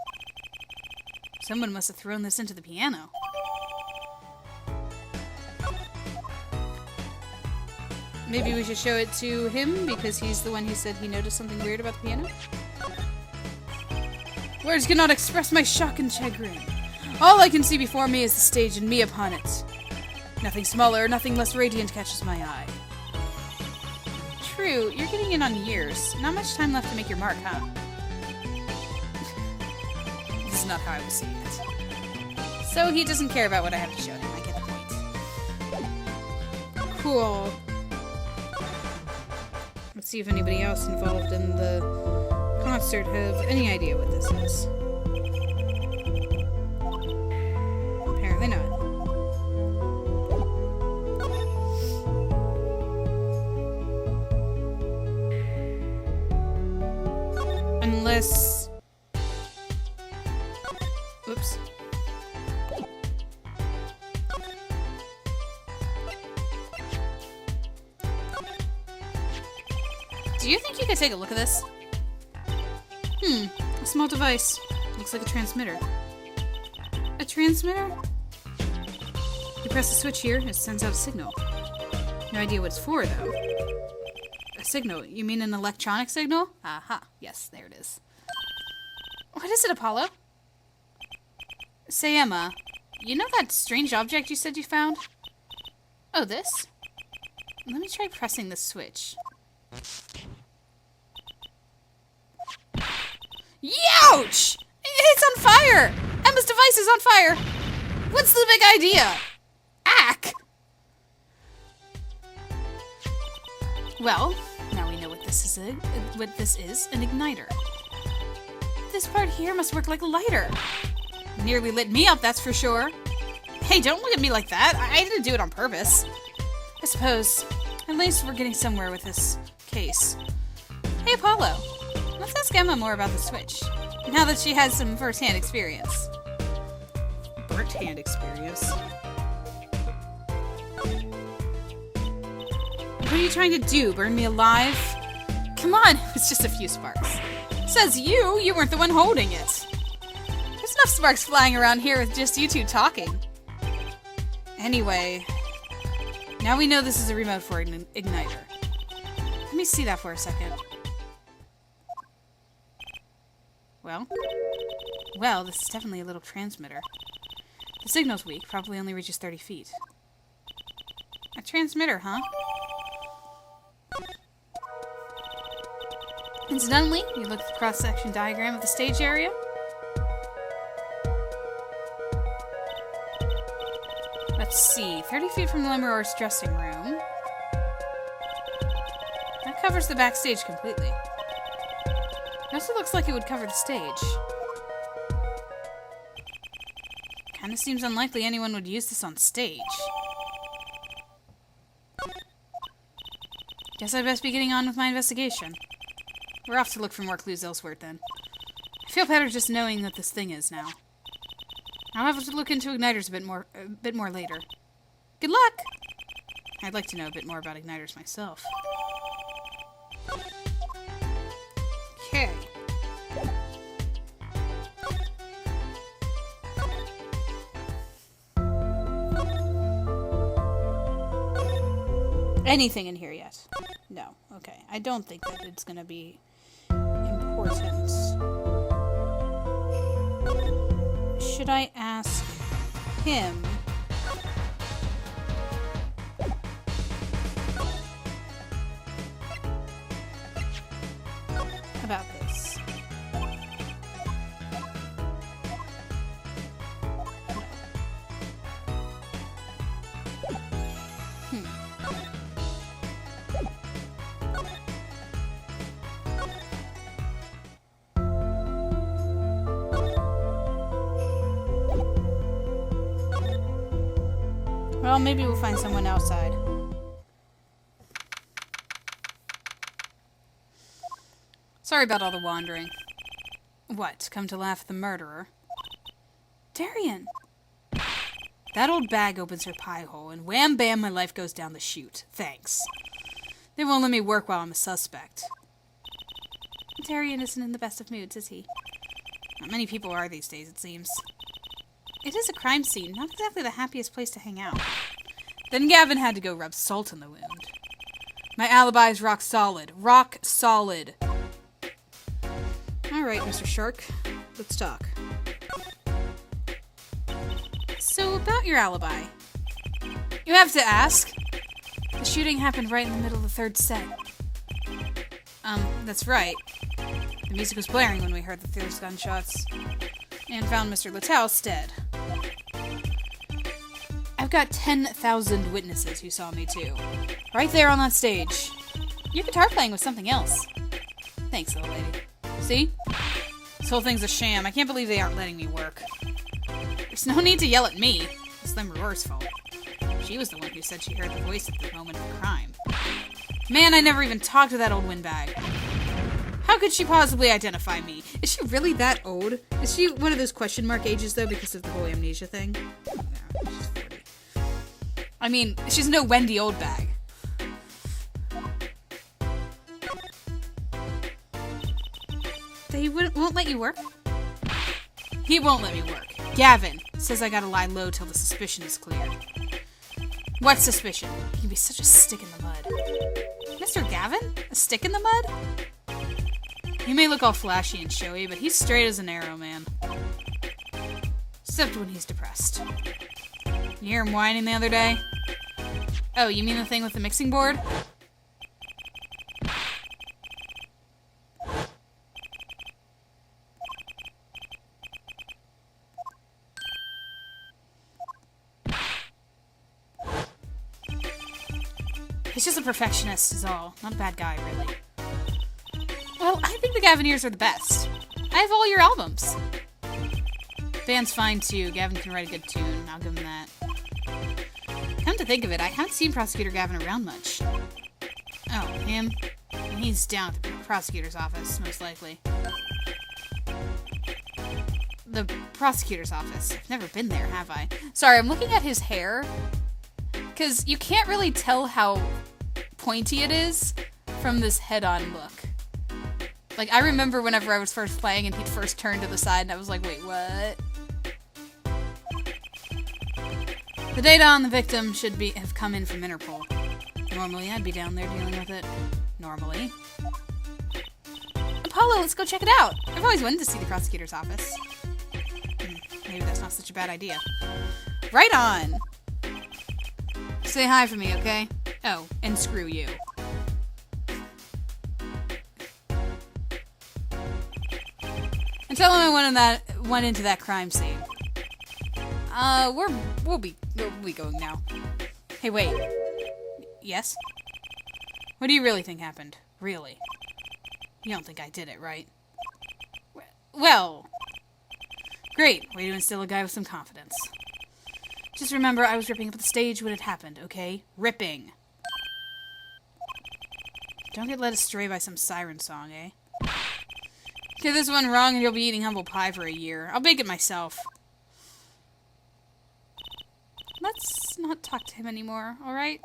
Someone must have thrown this into the piano. Maybe we should show it to him because he's the one who said he noticed something weird about the piano? Words cannot express my shock and chagrin. All I can see before me is the stage and me upon it. Nothing smaller, nothing less radiant catches my eye. True, you're getting in on years. Not much time left to make your mark, huh? This is not how I was seeing it. So he doesn't care about what I have to show him, I get the point. Cool. Let's see if anybody else involved in the concert have any idea what this is. Apparently not. Unless... Oops. Do you think you could take a look at this? A small device. Looks like a transmitter. A transmitter? You press the switch here, it sends out a signal. No idea what it's for, though. A signal? You mean an electronic signal? Aha, yes, there it is. What is it, Apollo? Say, Emma, you know that strange object you said you found? Oh, this? Let me try pressing the switch. Youch! It's on fire! Emma's device is on fire! What's the big idea? Ack! Well, now we know what this is, an igniter. This part here must work like a lighter. Nearly lit me up, that's for sure. Hey, don't look at me like that. I didn't do it on purpose. I suppose. At least we're getting somewhere with this case. Hey, Apollo. Let's ask Emma more about the switch. Now that she has some first-hand experience. First-hand experience? What are you trying to do? Burn me alive? Come on, it's just a few sparks. Says you weren't the one holding it. There's enough sparks flying around here with just you two talking. Anyway, now we know this is a remote for an igniter. Let me see that for a second. Well, this is definitely a little transmitter. The signal's weak, probably only reaches 30 feet. A transmitter, huh? Incidentally, you look at the cross-section diagram of the stage area. Let's see, 30 feet from the Lemuror's dressing room. That covers the backstage completely. It also looks like it would cover the stage. Kinda seems unlikely anyone would use this on stage. Guess I'd best be getting on with my investigation. We're off to look for more clues elsewhere then. I feel better just knowing that this thing is now. I'll have to look into igniters a bit more later. Good luck! I'd like to know a bit more about igniters myself. Okay. Anything in here yet? No. Okay. I don't think that it's gonna be important. Should I ask him? About this? Well, maybe we'll find someone outside. Sorry about all the wandering. What, come to laugh at the murderer? Darian! That old bag opens her pie hole, and wham bam, my life goes down the chute. Thanks. They won't let me work while I'm a suspect. Darian isn't in the best of moods, is he? Not many people are these days, it seems. It is a crime scene, not exactly the happiest place to hang out. Then Gavin had to go rub salt in the wound. My alibi is rock solid. Rock solid. Alright, Mr. Shark. Let's talk. So, about your alibi. You have to ask. The shooting happened right in the middle of the third set. That's right. The music was blaring when we heard the first gunshots. And found Mr. Littell's dead. I've got 10,000 witnesses who saw me too. Right there on that stage. Your guitar playing was something else. Thanks, little lady. See? This whole thing's a sham. I can't believe they aren't letting me work. There's no need to yell at me. It's Lemuror's fault. She was the one who said she heard the voice at the moment of the crime. Man, I never even talked to that old windbag. How could she possibly identify me? Is she really that old? Is she one of those question mark ages, though, because of the whole amnesia thing? Yeah, she's 40. I mean, she's no Wendy Oldbag. They won't let you work? He won't let me work. Gavin says I gotta lie low till the suspicion is cleared. What suspicion? He can be such a stick in the mud. Mr. Gavin? A stick in the mud? He may look all flashy and showy, but he's straight as an arrow, man. Except when he's depressed. You hear him whining the other day? Oh, you mean the thing with the mixing board? He's just a perfectionist is all. Not a bad guy, really. Well, I think the Gaviniers are the best. I have all your albums. Band's fine, too. Gavin can write a good tune. I'll give him that. Come to think of it, I haven't seen Prosecutor Gavin around much. Oh, him? He's down at the prosecutor's office, most likely. The prosecutor's office. I've never been there, have I? Sorry, I'm looking at his hair. Because you can't really tell how pointy it is from this head-on look. Like, I remember whenever I was first playing and he'd first turn to the side and I was like, wait, what? The data on the victim should have come in from Interpol. Normally, I'd be down there dealing with it. Normally. Apollo, let's go check it out. I've always wanted to see the prosecutor's office. Maybe that's not such a bad idea. Right on! Say hi for me, okay? Oh, and screw you. And tell him I went into that crime scene. We'll be going now. Hey, wait. Yes? What do you really think happened? Really? You don't think I did it, right? Well... Great. Way to instill a guy with some confidence. Just remember, I was ripping up the stage when it happened, okay? Ripping. Don't get led astray by some siren song, eh? Get this one wrong and you'll be eating humble pie for a year. I'll bake it myself. Let's not talk to him anymore, alright?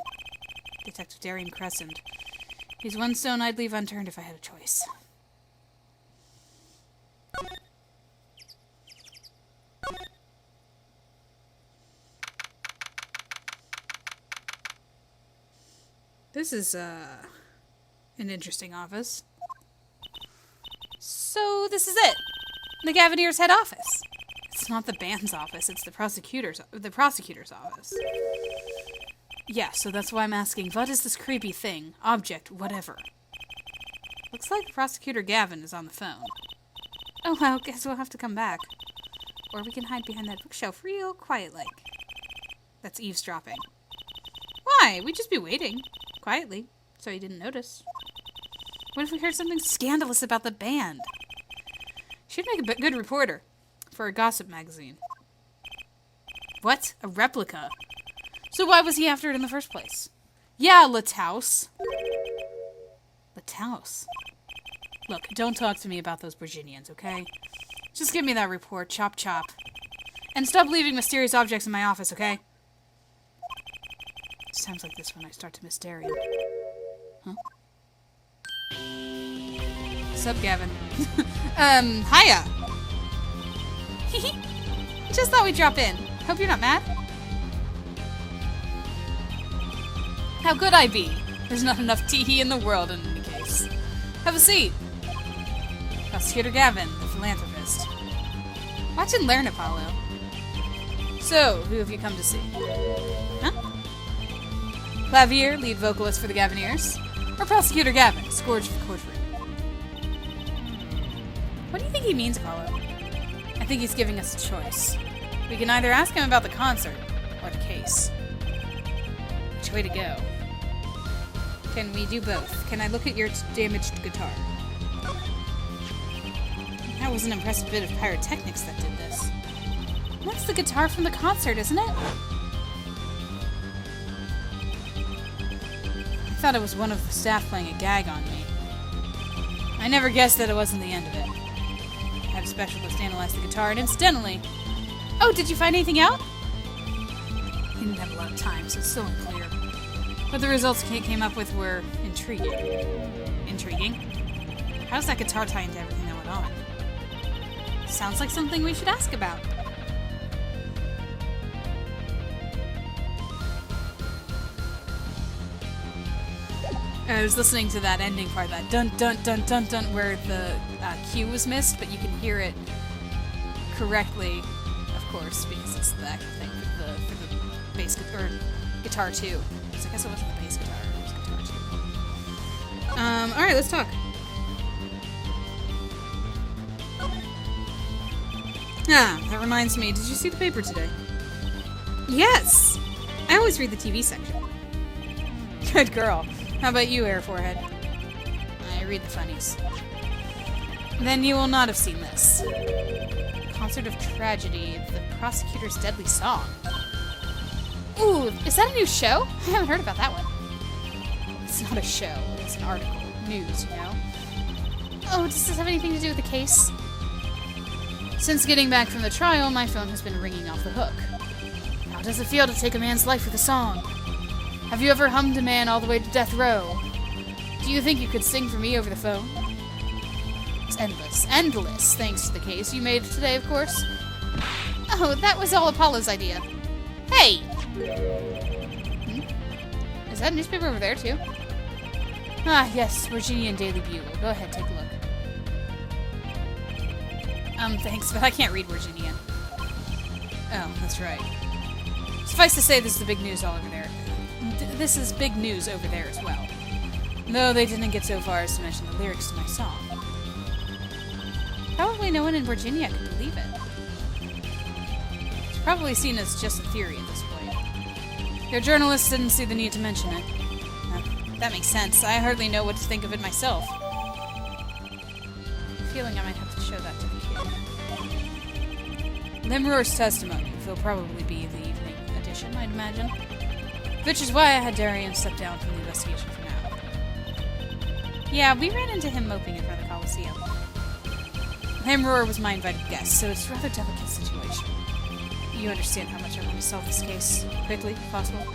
Detective Darian Crescent. He's one stone I'd leave unturned if I had a choice. This is, an interesting office. So, this is it. The Gaviniers' head office. It's not the band's office, it's the prosecutor's office. Yeah, so that's why I'm asking, what is this creepy thing? Object, whatever. Looks like Prosecutor Gavin is on the phone. Oh well, guess we'll have to come back. Or we can hide behind that bookshelf real quiet-like. That's eavesdropping. Why? We'd just be waiting. Quietly. So you didn't notice. What if we heard something scandalous about the band? She'd make a good reporter. For a gossip magazine. What? A replica? So why was he after it in the first place? Yeah, Lataus. Lataus? Look, don't talk to me about those Virginians, okay? Just give me that report, chop chop. And stop leaving mysterious objects in my office, okay? Sounds like this when I start to miss Darian. Huh? Sup, Gavin? Hiya! Just thought we'd drop in. Hope you're not mad. How could I be? There's not enough tee-hee in the world in any case. Have a seat. Prosecutor Gavin, the philanthropist. Watch and learn, Apollo. So, who have you come to see? Huh? Clavier, lead vocalist for the Gaviniers. Or Prosecutor Gavin, scourge of the courtroom. What do you think he means, Apollo? I think he's giving us a choice. We can either ask him about the concert, or the case. Which way to go? Can we do both? Can I look at your damaged guitar? That was an impressive bit of pyrotechnics that did this. That's the guitar from the concert, isn't it? I thought it was one of the staff playing a gag on me. I never guessed that it wasn't the end of it. I had a specialist analyze the guitar, and incidentally... Oh, did you find anything out? He didn't have a lot of time, so it's still unclear. But the results Kate came up with were intriguing. Intriguing? How does that guitar tie into everything that went on? Sounds like something we should ask about. I was listening to that ending part, that dun dun dun dun dun, where the cue was missed, but you can hear it correctly, of course, because it's the actual thing for the bass or guitar too. So I guess it wasn't the bass guitar, it was guitar too. All right, let's talk. Ah, that reminds me. Did you see the paper today? Yes. I always read the TV section. Good girl. How about you, Air Forehead? I read the funnies. Then you will not have seen this. Concert of Tragedy, the Prosecutor's Deadly Song. Ooh, is that a new show? I haven't heard about that one. It's not a show, it's an article. News, you know? Oh, does this have anything to do with the case? Since getting back from the trial, my phone has been ringing off the hook. How does it feel to take a man's life with a song? Have you ever hummed a man all the way to death row? Do you think you could sing for me over the phone? It's endless, endless, thanks to the case you made today, of course. Oh, that was all Apollo's idea. Hey! Is that newspaper over there, too? Ah, yes, Virginian Daily Bugle. Go ahead, take a look. Thanks, but I can't read Virginian. Oh, that's right. Suffice to say, this is the big news all over there. This is big news over there as well. Though they didn't get so far as to mention the lyrics to my song. Probably no one in Virginia could believe it. It's probably seen as just a theory at this point. Your journalists didn't see the need to mention it. That makes sense. I hardly know what to think of it myself. I have a feeling I might have to show that to the kid. Limmerer's testimony will probably be the evening edition, I'd imagine. Which is why I had Darian step down from the investigation for now. Yeah, we ran into him moping in front of the Coliseum. Limmerer was my invited guest, so it's a rather delicate situation. You understand how much I want to solve this case quickly, if possible.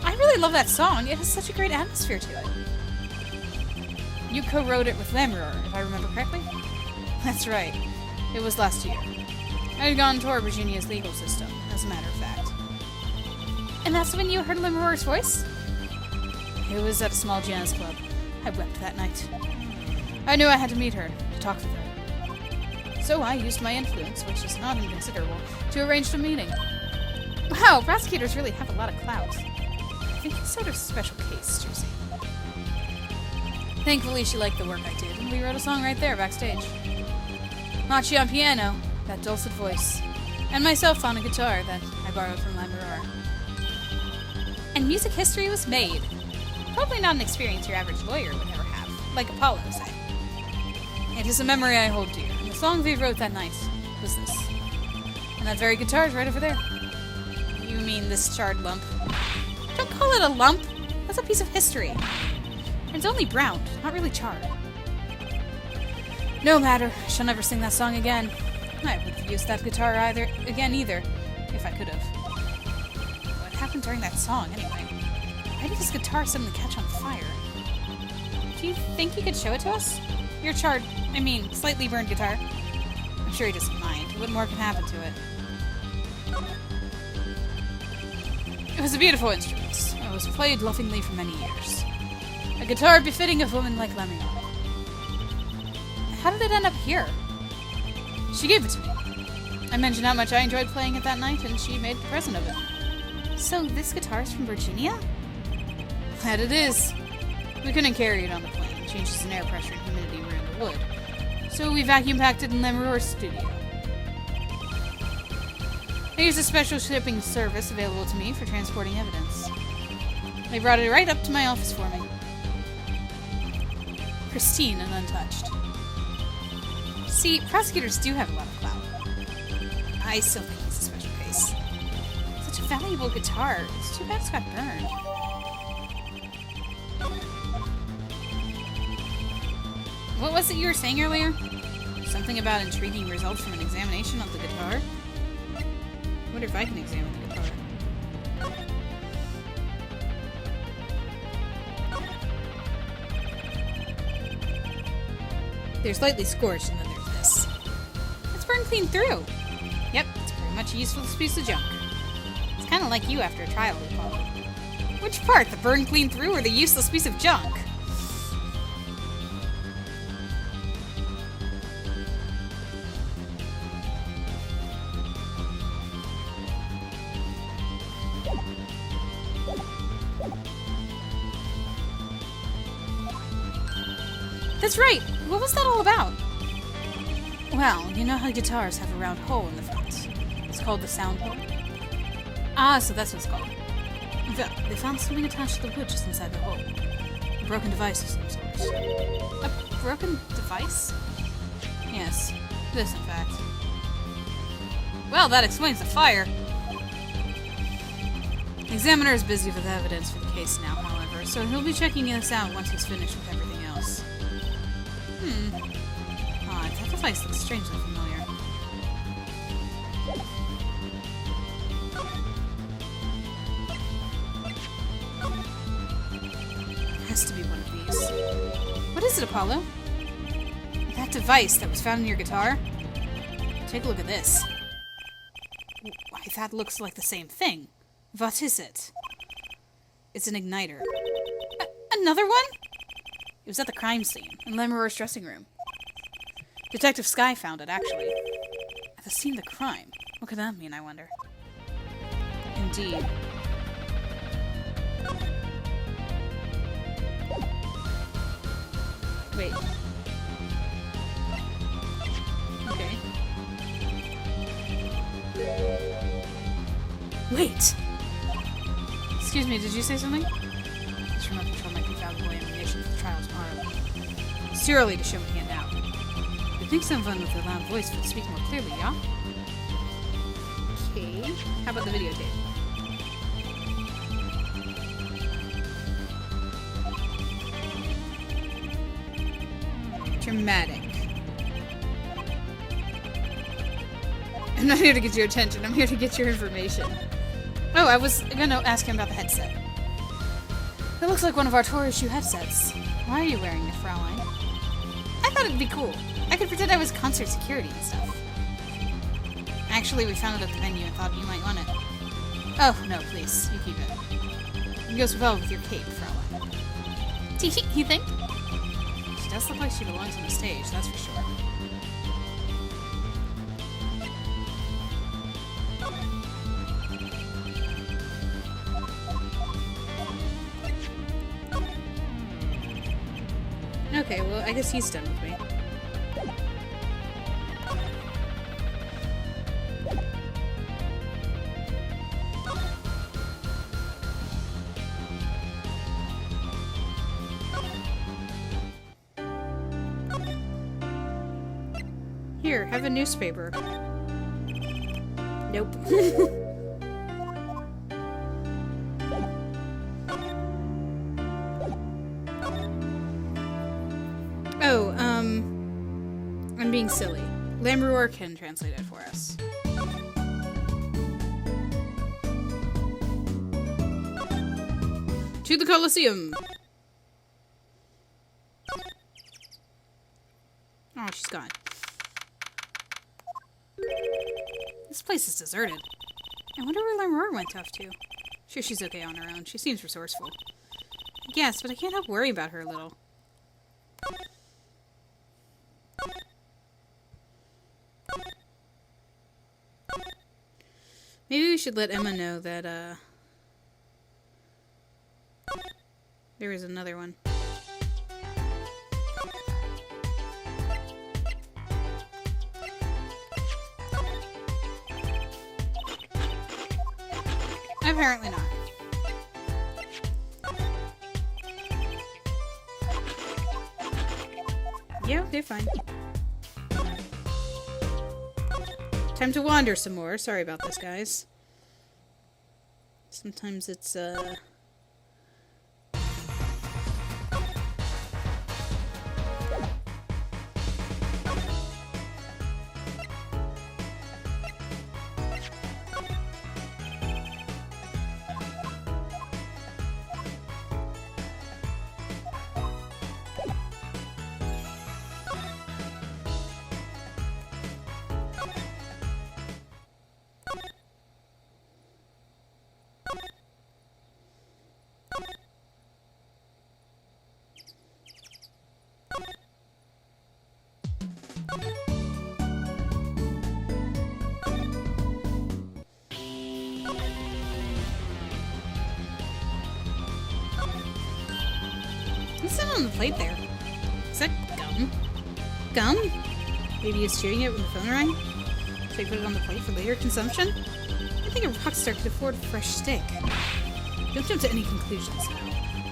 I really love that song. It has such a great atmosphere to it. You co-wrote it with Limmerer, if I remember correctly? That's right. It was last year. I had gone toward Virginia's legal system, as a matter of fact. And that's when you heard Limmerer's voice? It was at a small jazz club. I wept that night. I knew I had to meet her, to talk with her. So I used my influence, which is not inconsiderable, to arrange a meeting. Wow, prosecutors really have a lot of clout. I think it's sort of a special case, Jersey. Thankfully, she liked the work I did, and we wrote a song right there backstage. Machi on piano, that dulcet voice, and myself on a guitar that I borrowed from Limmerer. And music history was made. Probably not an experience your average lawyer would ever have, like Apollo, say. It is a memory I hold dear, and the song we wrote that night was this. And that very guitar is right over there. You mean this charred lump? Don't call it a lump! That's a piece of history. And it's only browned, not really charred. No matter, I shall never sing that song again. I wouldn't have used that guitar either, if I could have. What happened during that song, anyway? Why did his guitar suddenly catch on fire? Do you think you could show it to us? Your charred, slightly burned guitar. I'm sure he doesn't mind. What more can happen to it? It was a beautiful instrument. It was played lovingly for many years. A guitar befitting a woman like Lemmy. How did it end up here? She gave it to me. I mentioned how much I enjoyed playing it that night, and she made a present of it. So this guitar is from Virginia? That it is. We couldn't carry it on the plane. It changes in air pressure and humidity around the wood. So we vacuum packed it in Limmerer's studio. I used a special shipping service available to me for transporting evidence. They brought it right up to my office for me. Pristine and untouched. See, prosecutors do have a lot of clout. I still think it's a special case. Such a valuable guitar. It's too bad it's got burned. What was it you were saying earlier? Something about intriguing results from an examination of the guitar? I wonder if I can examine the guitar. There's lightly scorched, and then there's this. It's burned clean through. Yep, it's pretty much a useless piece of junk. It's kind of like you after a trial, Apollo. Which part, the burned clean through or the useless piece of junk? That's right! What was that all about? Well, you know how guitars have a round hole in the front. It's called the sound hole. Ah, so that's what it's called. They found something attached to the wood just inside the hole. A broken device of some sort. A broken device? Yes, it is in fact. Well, that explains the fire. The examiner is busy with evidence for the case now, however, so he'll be checking this out once he's finished with everything else. Odd, that device looks strangely familiar. Has to be one of these. What is it, Apollo? That device that was found in your guitar? Take a look at this. Why, that looks like the same thing. What is it? It's an igniter. Another one? It was at the crime scene, in Lemuro's dressing room. Detective Skye found it, actually. At the scene of the crime. What could that mean, I wonder? Indeed. Wait. Okay. Wait! Excuse me, did you say something? This remote control might be valuable ammunition for the trial tomorrow. It's too early to show me hand out. I think someone with a loud voice would speak more clearly, yeah? Okay. How about the videotape? Dramatic. I'm not here to get your attention, I'm here to get your information. Oh, I was gonna ask him about the headset. It looks like one of our tour issue headsets. Why are you wearing it, Fraulein? I thought it'd be cool. I could pretend I was concert security and stuff. Actually, we found it at the venue and thought you might want it. Oh, no, please. You keep it. It goes well with your cape, Fraulein. You think? She does look like she belongs on the stage, that's for sure. Okay, well, I guess he's done with me. Here, have a newspaper. Nope. Oh, I'm being silly. Lamruor can translate it for us. To the Colosseum! Oh, she's gone. This place is deserted. I wonder where Lamruor went off to. Sure, she's okay on her own. She seems resourceful. Yes, but I can't help worry about her a little. Maybe we should let Emma know that, there is another one. Apparently not. Yeah, they're fine. Time to wander some more. Sorry about this, guys. Sometimes it's, what's that on the plate there? Is that gum? Gum? Maybe he was chewing it when the phone rang? Should I put it on the plate for later consumption? I think a rock star could afford a fresh steak. Don't jump to any conclusions now.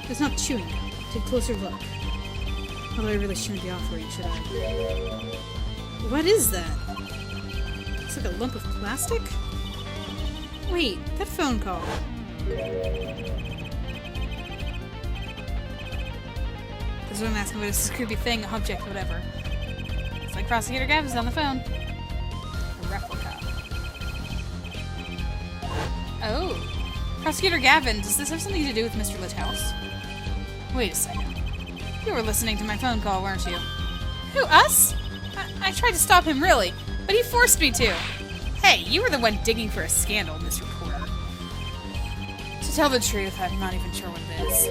It's not chewing gum. Take a closer look. Although I really shouldn't be offering, should I? What is that? Looks like a lump of plastic? Wait, that phone call. That's what I'm asking, what is this creepy thing, object, whatever. It's like Prosecutor Gavin's on the phone. A replica. Oh. Prosecutor Gavin, does this have something to do with Mr. Litthouse? Wait a second. You were listening to my phone call, weren't you? Who, us? I tried to stop him, really, but he forced me to. Hey, you were the one digging for a scandal, Miss Reporter. To tell the truth, I'm not even sure what it is.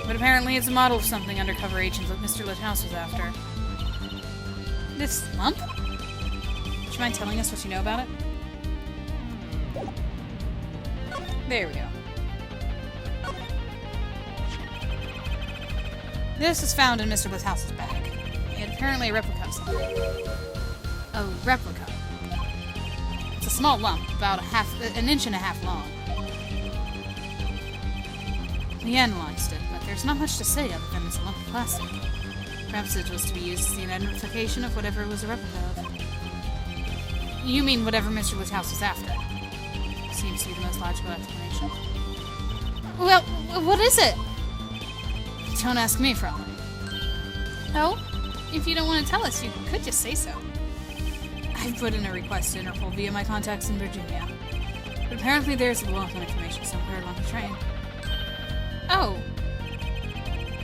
But apparently it's a model of something undercover agents that Mr. Litthouse was after. This lump? Would you mind telling us what you know about it? There we go. This was found in Mr. Litthouse's bag. It apparently a replica of something. A replica. It's a small lump, about an inch and a half long. We analyzed it, but there's not much to say other than it's a lump of plastic. Perhaps it was to be used as the identification of whatever it was a replica of. You mean whatever Mr. Lithouse was after? Seems to be the most logical explanation. Well, what is it? Don't ask me, Fraulein. Oh? If you don't want to tell us, you could just say so. I've put in a request to Interpol via my contacts in Virginia. But apparently there's a lot of information somewhere along the train. Oh.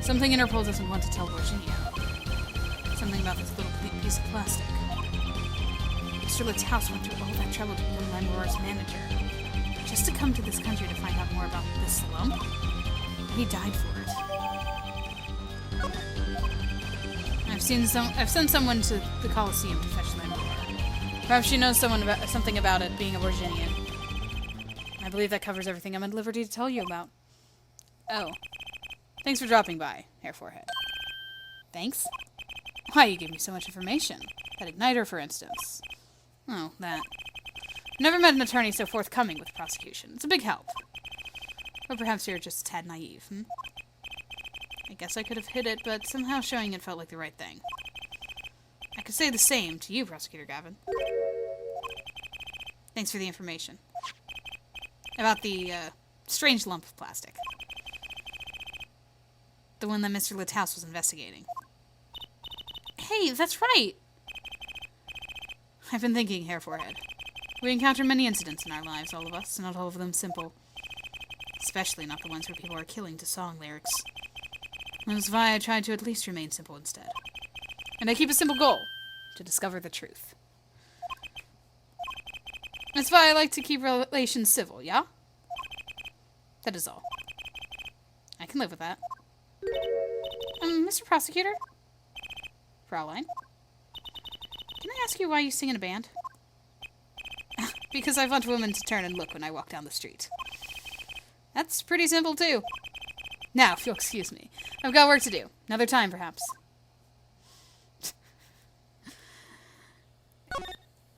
Something Interpol doesn't want to tell Virginia. Something about this little piece of plastic. Mr. Litthouse went through all that trouble to become Lamoroar's manager. Just to come to this country to find out more about this lump. He died for it. I've sent someone to the Colosseum to fetch Lamoroar. Perhaps she knows something about it being a Borginian. I believe that covers everything I'm at liberty to tell you about. Oh. Thanks for dropping by, Hair Forehead. Thanks? Why, you gave me so much information. That igniter, for instance. Oh, that. I've never met an attorney so forthcoming with prosecution. It's a big help. Or perhaps you're just a tad naive, I guess I could have hid it, but somehow showing it felt like the right thing. I could say the same to you, Prosecutor Gavin. Thanks for the information. About the, strange lump of plastic. The one that Mr. Litthouse was investigating. Hey, that's right! I've been thinking, Hair Forehead. We encounter many incidents in our lives, all of us, and not all of them simple. Especially not the ones where people are killing to song lyrics. That's why I try to at least remain simple instead. And I keep a simple goal. To discover the truth. That's why I like to keep relations civil, yeah? That is all. I can live with that. Mr. Prosecutor? Fraulein? Can I ask you why you sing in a band? Because I want women to turn and look when I walk down the street. That's pretty simple, too. Now, if you'll excuse me. I've got work to do. Another time, perhaps.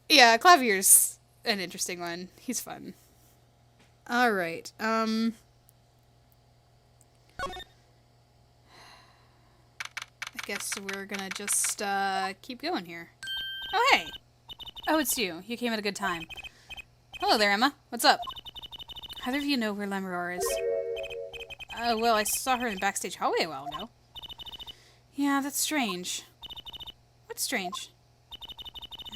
Yeah, Clavier's an interesting one. He's fun. Alright, I guess we're gonna just, keep going here. Oh, hey! Oh, it's you. You came at a good time. Hello there, Emma. What's up? Either of you know where Lamoroar is? Well, I saw her in the backstage hallway a while ago. Yeah, that's strange. What's strange?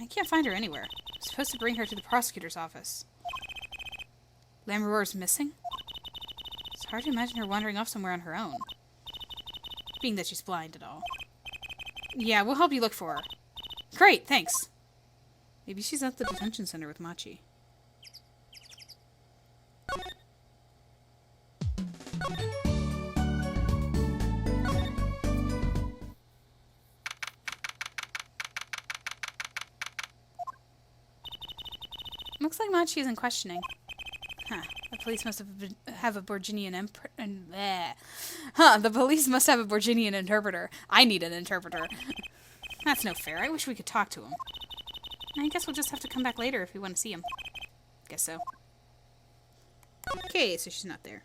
I can't find her anywhere. I'm supposed to bring her to the prosecutor's office. Lamoroar's missing? It's hard to imagine her wandering off somewhere on her own. Being that she's blind and all. Yeah, we'll help you look for her. Great, thanks. Maybe she's at the detention center with Machi. Looks like Machi isn't questioning. Huh. The police must have a Borginian the police must have a Borginian interpreter. I need an interpreter. That's no fair. I wish we could talk to him. I guess we'll just have to come back later if we want to see him. Guess so. Okay, so she's not there.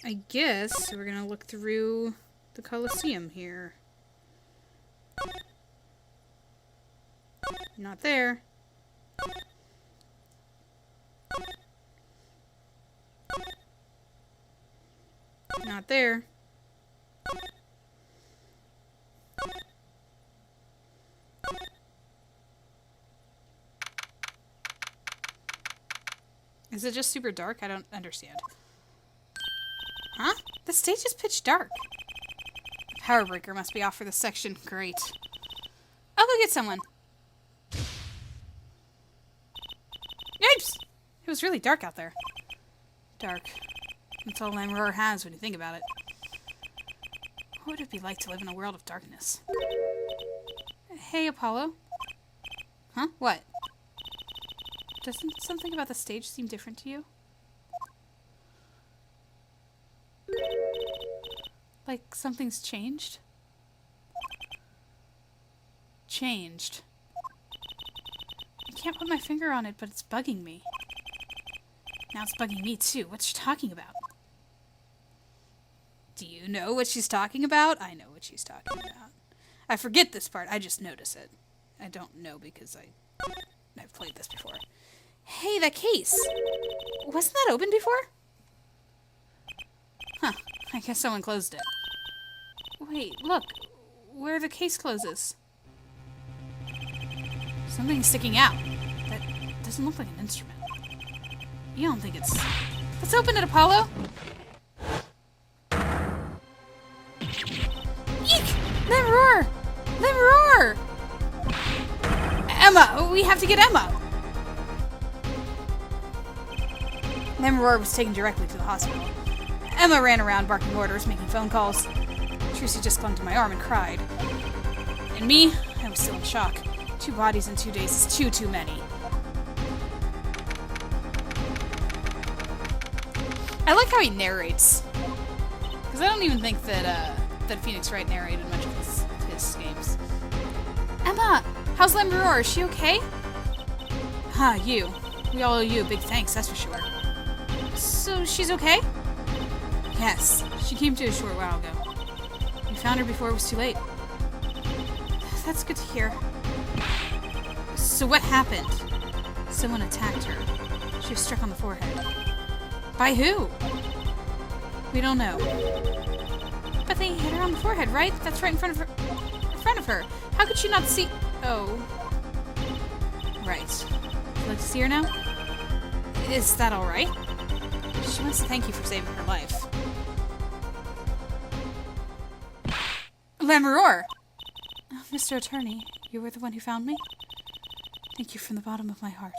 I guess we're gonna look through the Colosseum here. Not there. Not there. Is it just super dark? I don't understand. Huh? The stage is pitch dark. The power breaker must be off for this section. Great. I'll go get someone. Yipes! It was really dark out there. Dark. That's all Lamroar has when you think about it. What would it be like to live in a world of darkness? Hey, Apollo. Huh? What? Doesn't something about the stage seem different to you? Like something's changed? Changed. I can't put my finger on it, but it's bugging me. Now it's bugging me too. What's she talking about? Do you know what she's talking about? I know what she's talking about. I forget this part. I just notice it. I don't know because I've played this before. Hey, that case! Wasn't that open before? Huh. I guess someone closed it. Wait, look. Where the case closes. Something's sticking out. That doesn't look like an instrument. You don't think it's... Let's open it, Apollo! Eek! Lamroar! Lamroar! Emma! We have to get Emma! Lamroar was taken directly to the hospital. Emma ran around barking orders, making phone calls. Trucy just clung to my arm and cried. And me, I was still in shock. 2 bodies in 2 days is too many. I like how he narrates. Because I don't even think that Phoenix Wright narrated much of his games. Emma! How's Lamroar? Is she okay? You. We all owe you a big thanks, that's for sure. So, she's okay? Yes. She came to a short while ago. We found her before it was too late. That's good to hear. So what happened? Someone attacked her. She was struck on the forehead. By who? We don't know. But they hit her on the forehead, right? That's right in front of her. In front of her. How could she not see? Oh. Right. Would you like to see her now? Is that all right? She wants to thank you for saving her life. Lamroar! Oh, Mr. Attorney, you were the one who found me? Thank you from the bottom of my heart.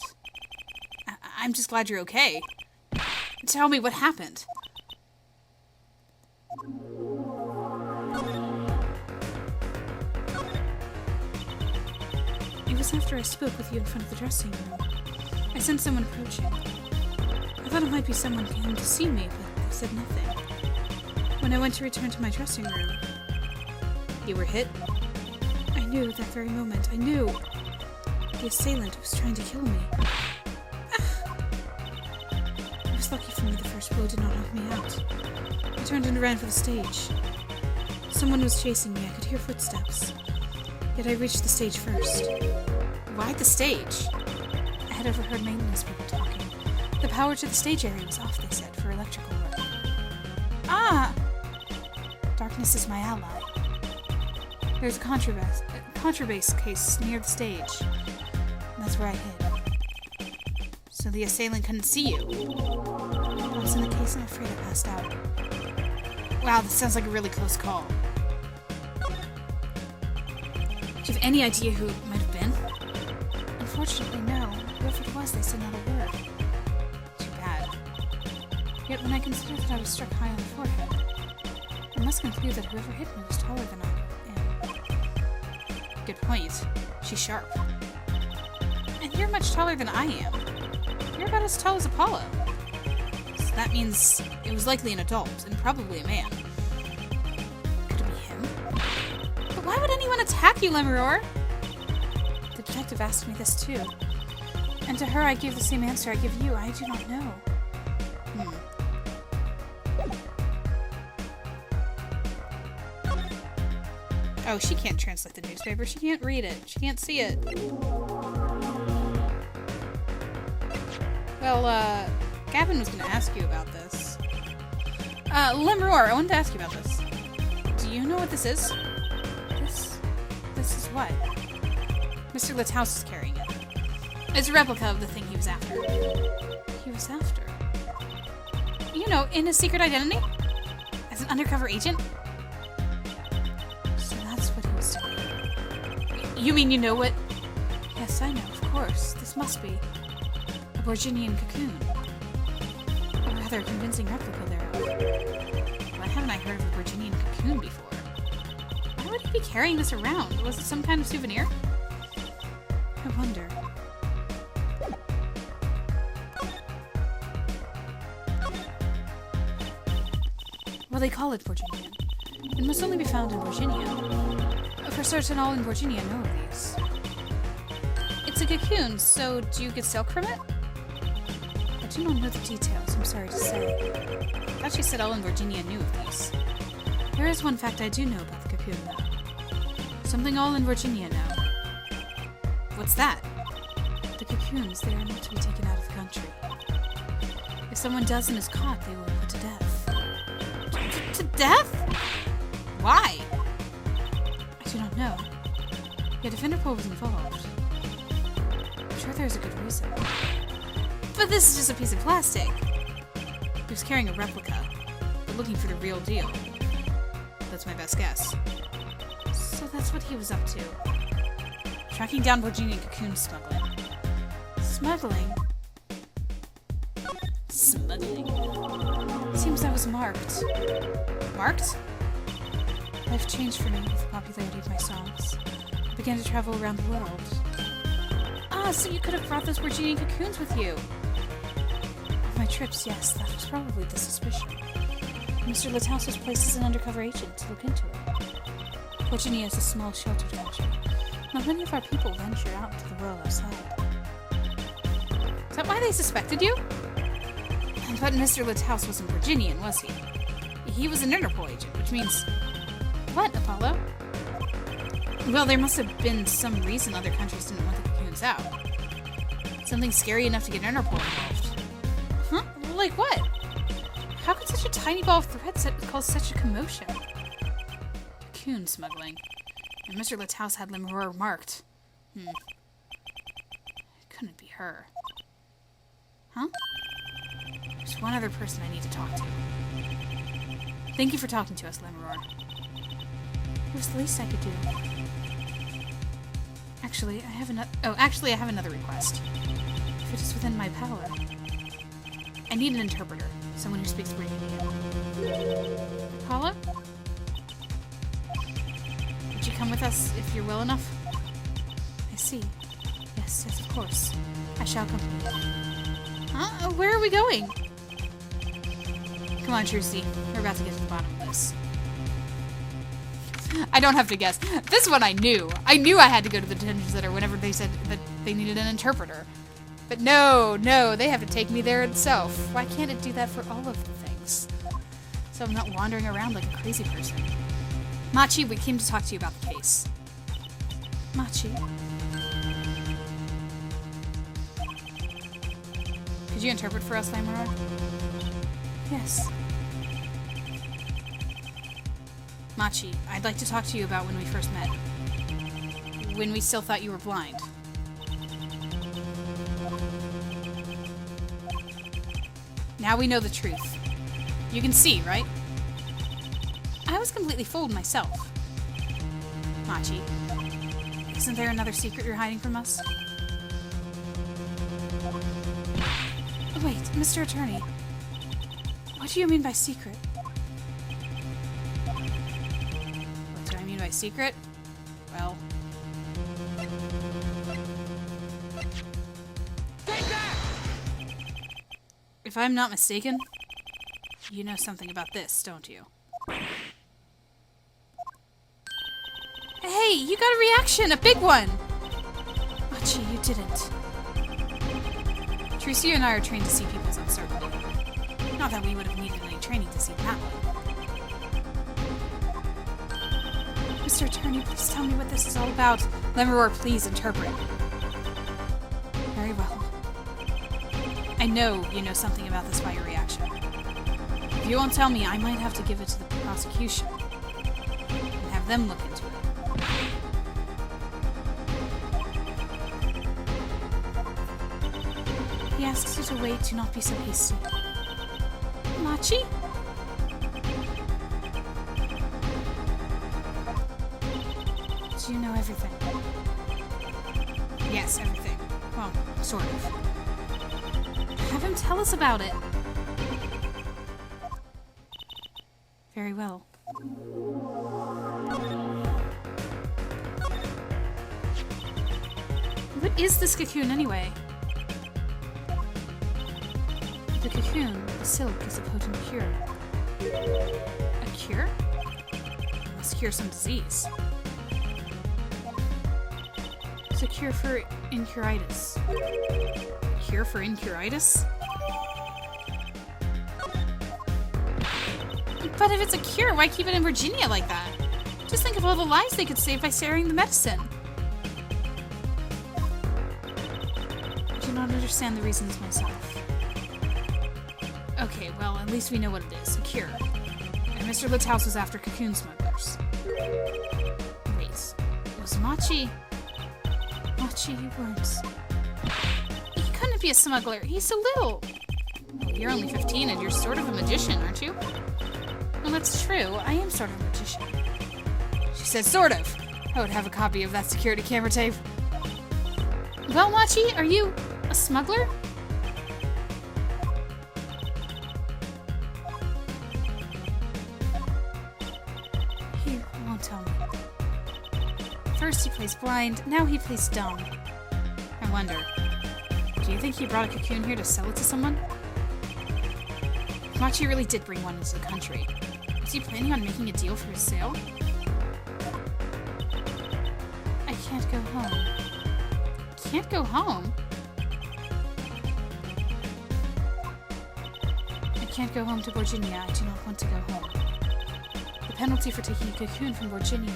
I'm just glad you're okay. Tell me what happened. It was after I spoke with you in front of the dressing room. I sensed someone approaching. I thought it might be someone who came to see me, but they said nothing. When I went to return to my dressing room... You were hit? I knew at that very moment. I knew. The assailant was trying to kill me. It was lucky for me the first blow did not knock me out. I turned and ran for the stage. Someone was chasing me. I could hear footsteps. Yet I reached the stage first. Why the stage? I had overheard maintenance people talking. The power to the stage area was off, they said, for electrical work. Ah! Darkness is my ally. There's a contrabass case near the stage. And that's where I hid. So the assailant couldn't see you. I was in the case and I'm afraid I passed out. Wow, this sounds like a really close call. Do you have any idea who it might have been? Unfortunately, no. Whoever it was, they said not a word. Too bad. Yet when I considered that I was struck high on the forehead, I must conclude that whoever hit me was taller than I am. Good point. She's sharp. And you're much taller than I am. You're about as tall as Apollo. That means it was likely an adult, and probably a man. Could it be him? But why would anyone attack you, Lemuror? The detective asked me this too. And to her I gave the same answer I give you. I do not know. Oh, she can't translate the newspaper. She can't read it. She can't see it. Well, Gavin was gonna ask you about this. Lemuror, I wanted to ask you about this. Do you know what this is? This is what? Mr. Lithouse is carrying it. It's a replica of the thing he was after. He was after? You know, in his secret identity? As an undercover agent? So that's what he was doing. You mean you know what? Yes, I know, of course. This must be a Borginian cocoon. A rather convincing replica thereof. Why haven't I heard of a Borginian cocoon before? Why would he be carrying this around? Was it some kind of souvenir? I wonder. Well, they call it Borginian. It must only be found in Borginia. For certain, all in Borginia know of these. It's a cocoon, so do you get silk from it? I do not know the details, I'm sorry to say. I thought you said all in Borginia knew of these. There is one fact I do know about the cocoon, though. Something all in Borginia know. What's that? The cocoons, they are not to be taken out of the country. If someone does and is caught, they will be put to death. To death? Why? I do not know. Yet if Interpol was involved, I'm sure there's a good reason. But this is just a piece of plastic. He was carrying a replica, but looking for the real deal. That's my best guess. So that's what he was up to. Tracking down Borginian cocoon smuggling. Smuggling? Smuggling. Seems I was marked. Marked? Life changed for me with the popularity of my songs. I began to travel around the world. Ah, so you could have brought those Borginian cocoons with you. On my trips, yes, that was probably the suspicion. Mr. Lithouse was placed as an undercover agent to look into it. Borginia is a small, sheltered country. Not many of our people venture out into the world outside. Is that why they suspected you? But Mr. Lithouse wasn't Borginian, was he? He was an Interpol agent, which means... What, Apollo? Well, there must have been some reason other countries didn't want the cocoons out. Something scary enough to get Interpol involved. Huh? Like what? How could such a tiny ball of thread cause such a commotion? Cocoon smuggling. And Mr. Lithouse had Lemuror marked. It couldn't be her. Huh? There's one other person I need to talk to. Thank you for talking to us, Lemuror. It was the least I could do. Actually, I have another request. If it is within my power. I need an interpreter. Someone who speaks Borginian. Apollo? Would you come with us if you're well enough? I see. Yes, of course. I shall accompany you. Huh? Where are we going? Come on, Trucy. We're about to get to the bottom of this. I don't have to guess. This one I knew. I knew I had to go to the detention center whenever they said that they needed an interpreter. But no, they have to take me there itself. Why can't it do that for all of the things? So I'm not wandering around like a crazy person. Machi, we came to talk to you about the case. Machi? Could you interpret for us, Lemuror? Yes. Machi, I'd like to talk to you about when we first met. When we still thought you were blind. Now we know the truth. You can see, right? I was completely fooled myself. Machi, isn't there another secret you're hiding from us? Wait, Mr. Attorney. What do you mean by secret? What do I mean by secret? Well... If I'm not mistaken, You know something about this, don't you? Hey, you got a reaction! A big one! Machi, you didn't. Teresa, you and I are trained to see people's uncertainty. Not that we would have needed any training to see that one. Mr. Attorney, please tell me what this is all about. Lemuror, please interpret. Very well. I know you know something about this by your reaction. If you won't tell me, I might have to give it to the prosecution and have them look into it. He asks you to wait, do not be so hasty. Machi? Do you know everything? Yes, everything. Well, sort of. Have him tell us about it. Very well. What is this cocoon, anyway? The cocoon, the silk, is a potent cure. A cure? It must cure some disease. It's a cure for incuritis. A cure for incuritis? But if it's a cure, why keep it in Virginia like that? Just think of all the lives they could save by sharing the medicine. I do not understand the reasons myself. Okay, well, at least we know what it is. A cure. And Mr. Litthouse was after cocoon smugglers. Wait. It was Machi. Machi, you weren't. He couldn't be a smuggler. He's so little. Well, you're only 15 and you're sort of a magician, aren't you? Well, that's true. I am sort of a magician. She said sort of. I would have a copy of that security camera tape. Well, Machi, are you a smuggler? He won't tell me. First he plays blind, now he plays dumb. I wonder, do you think he brought a cocoon here to sell it to someone? Machi really did bring one into the country. Is he planning on making a deal for his sale? I can't go home. Can't go home? I can't go home to Virginia. I do not want to go home. The penalty for taking a cocoon from Virginia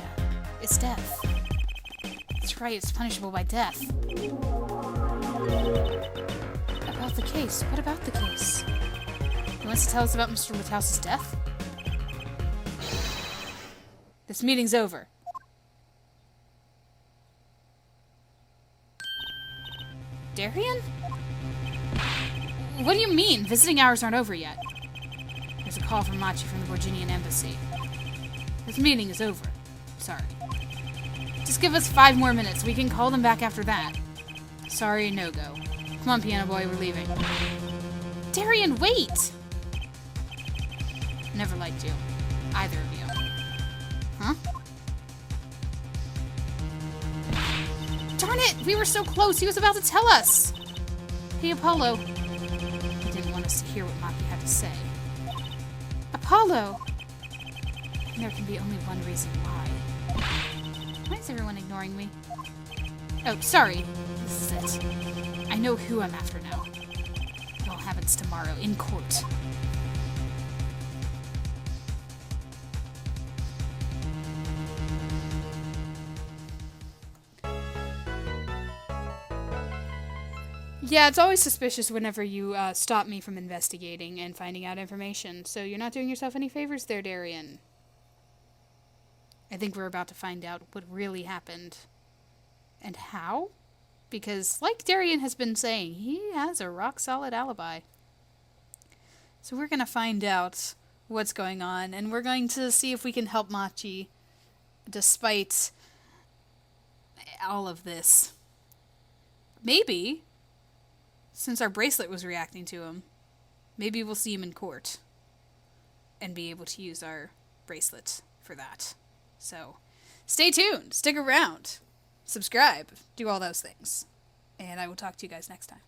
is death. That's right, it's punishable by death. About the case. What about the case? He wants to tell us about Mr. Litthouse's death? This meeting's over. Darien? What do you mean? Visiting hours aren't over yet. There's a call from Machi from the Virginian embassy. This meeting is over. Sorry. Just give us 5 more minutes. We can call them back after that. Sorry, no go. Come on, piano boy, we're leaving. Darien, wait! Never liked you. Either of you. Huh? Darn it! We were so close! He was about to tell us! Hey, Apollo. He didn't want us to hear what Maki had to say. Apollo! And there can be only one reason why. Why is everyone ignoring me? Oh, sorry. This is it. I know who I'm after now. It all happens tomorrow in court. Yeah, it's always suspicious whenever you stop me from investigating and finding out information, so you're not doing yourself any favors there, Darien. I think we're about to find out what really happened. And how? Because, like Darien has been saying, he has a rock-solid alibi. So we're going to find out what's going on, and we're going to see if we can help Machi despite all of this. Maybe, since our bracelet was reacting to him, maybe we'll see him in court and be able to use our bracelet for that. So, stay tuned, stick around, subscribe, do all those things. And I will talk to you guys next time.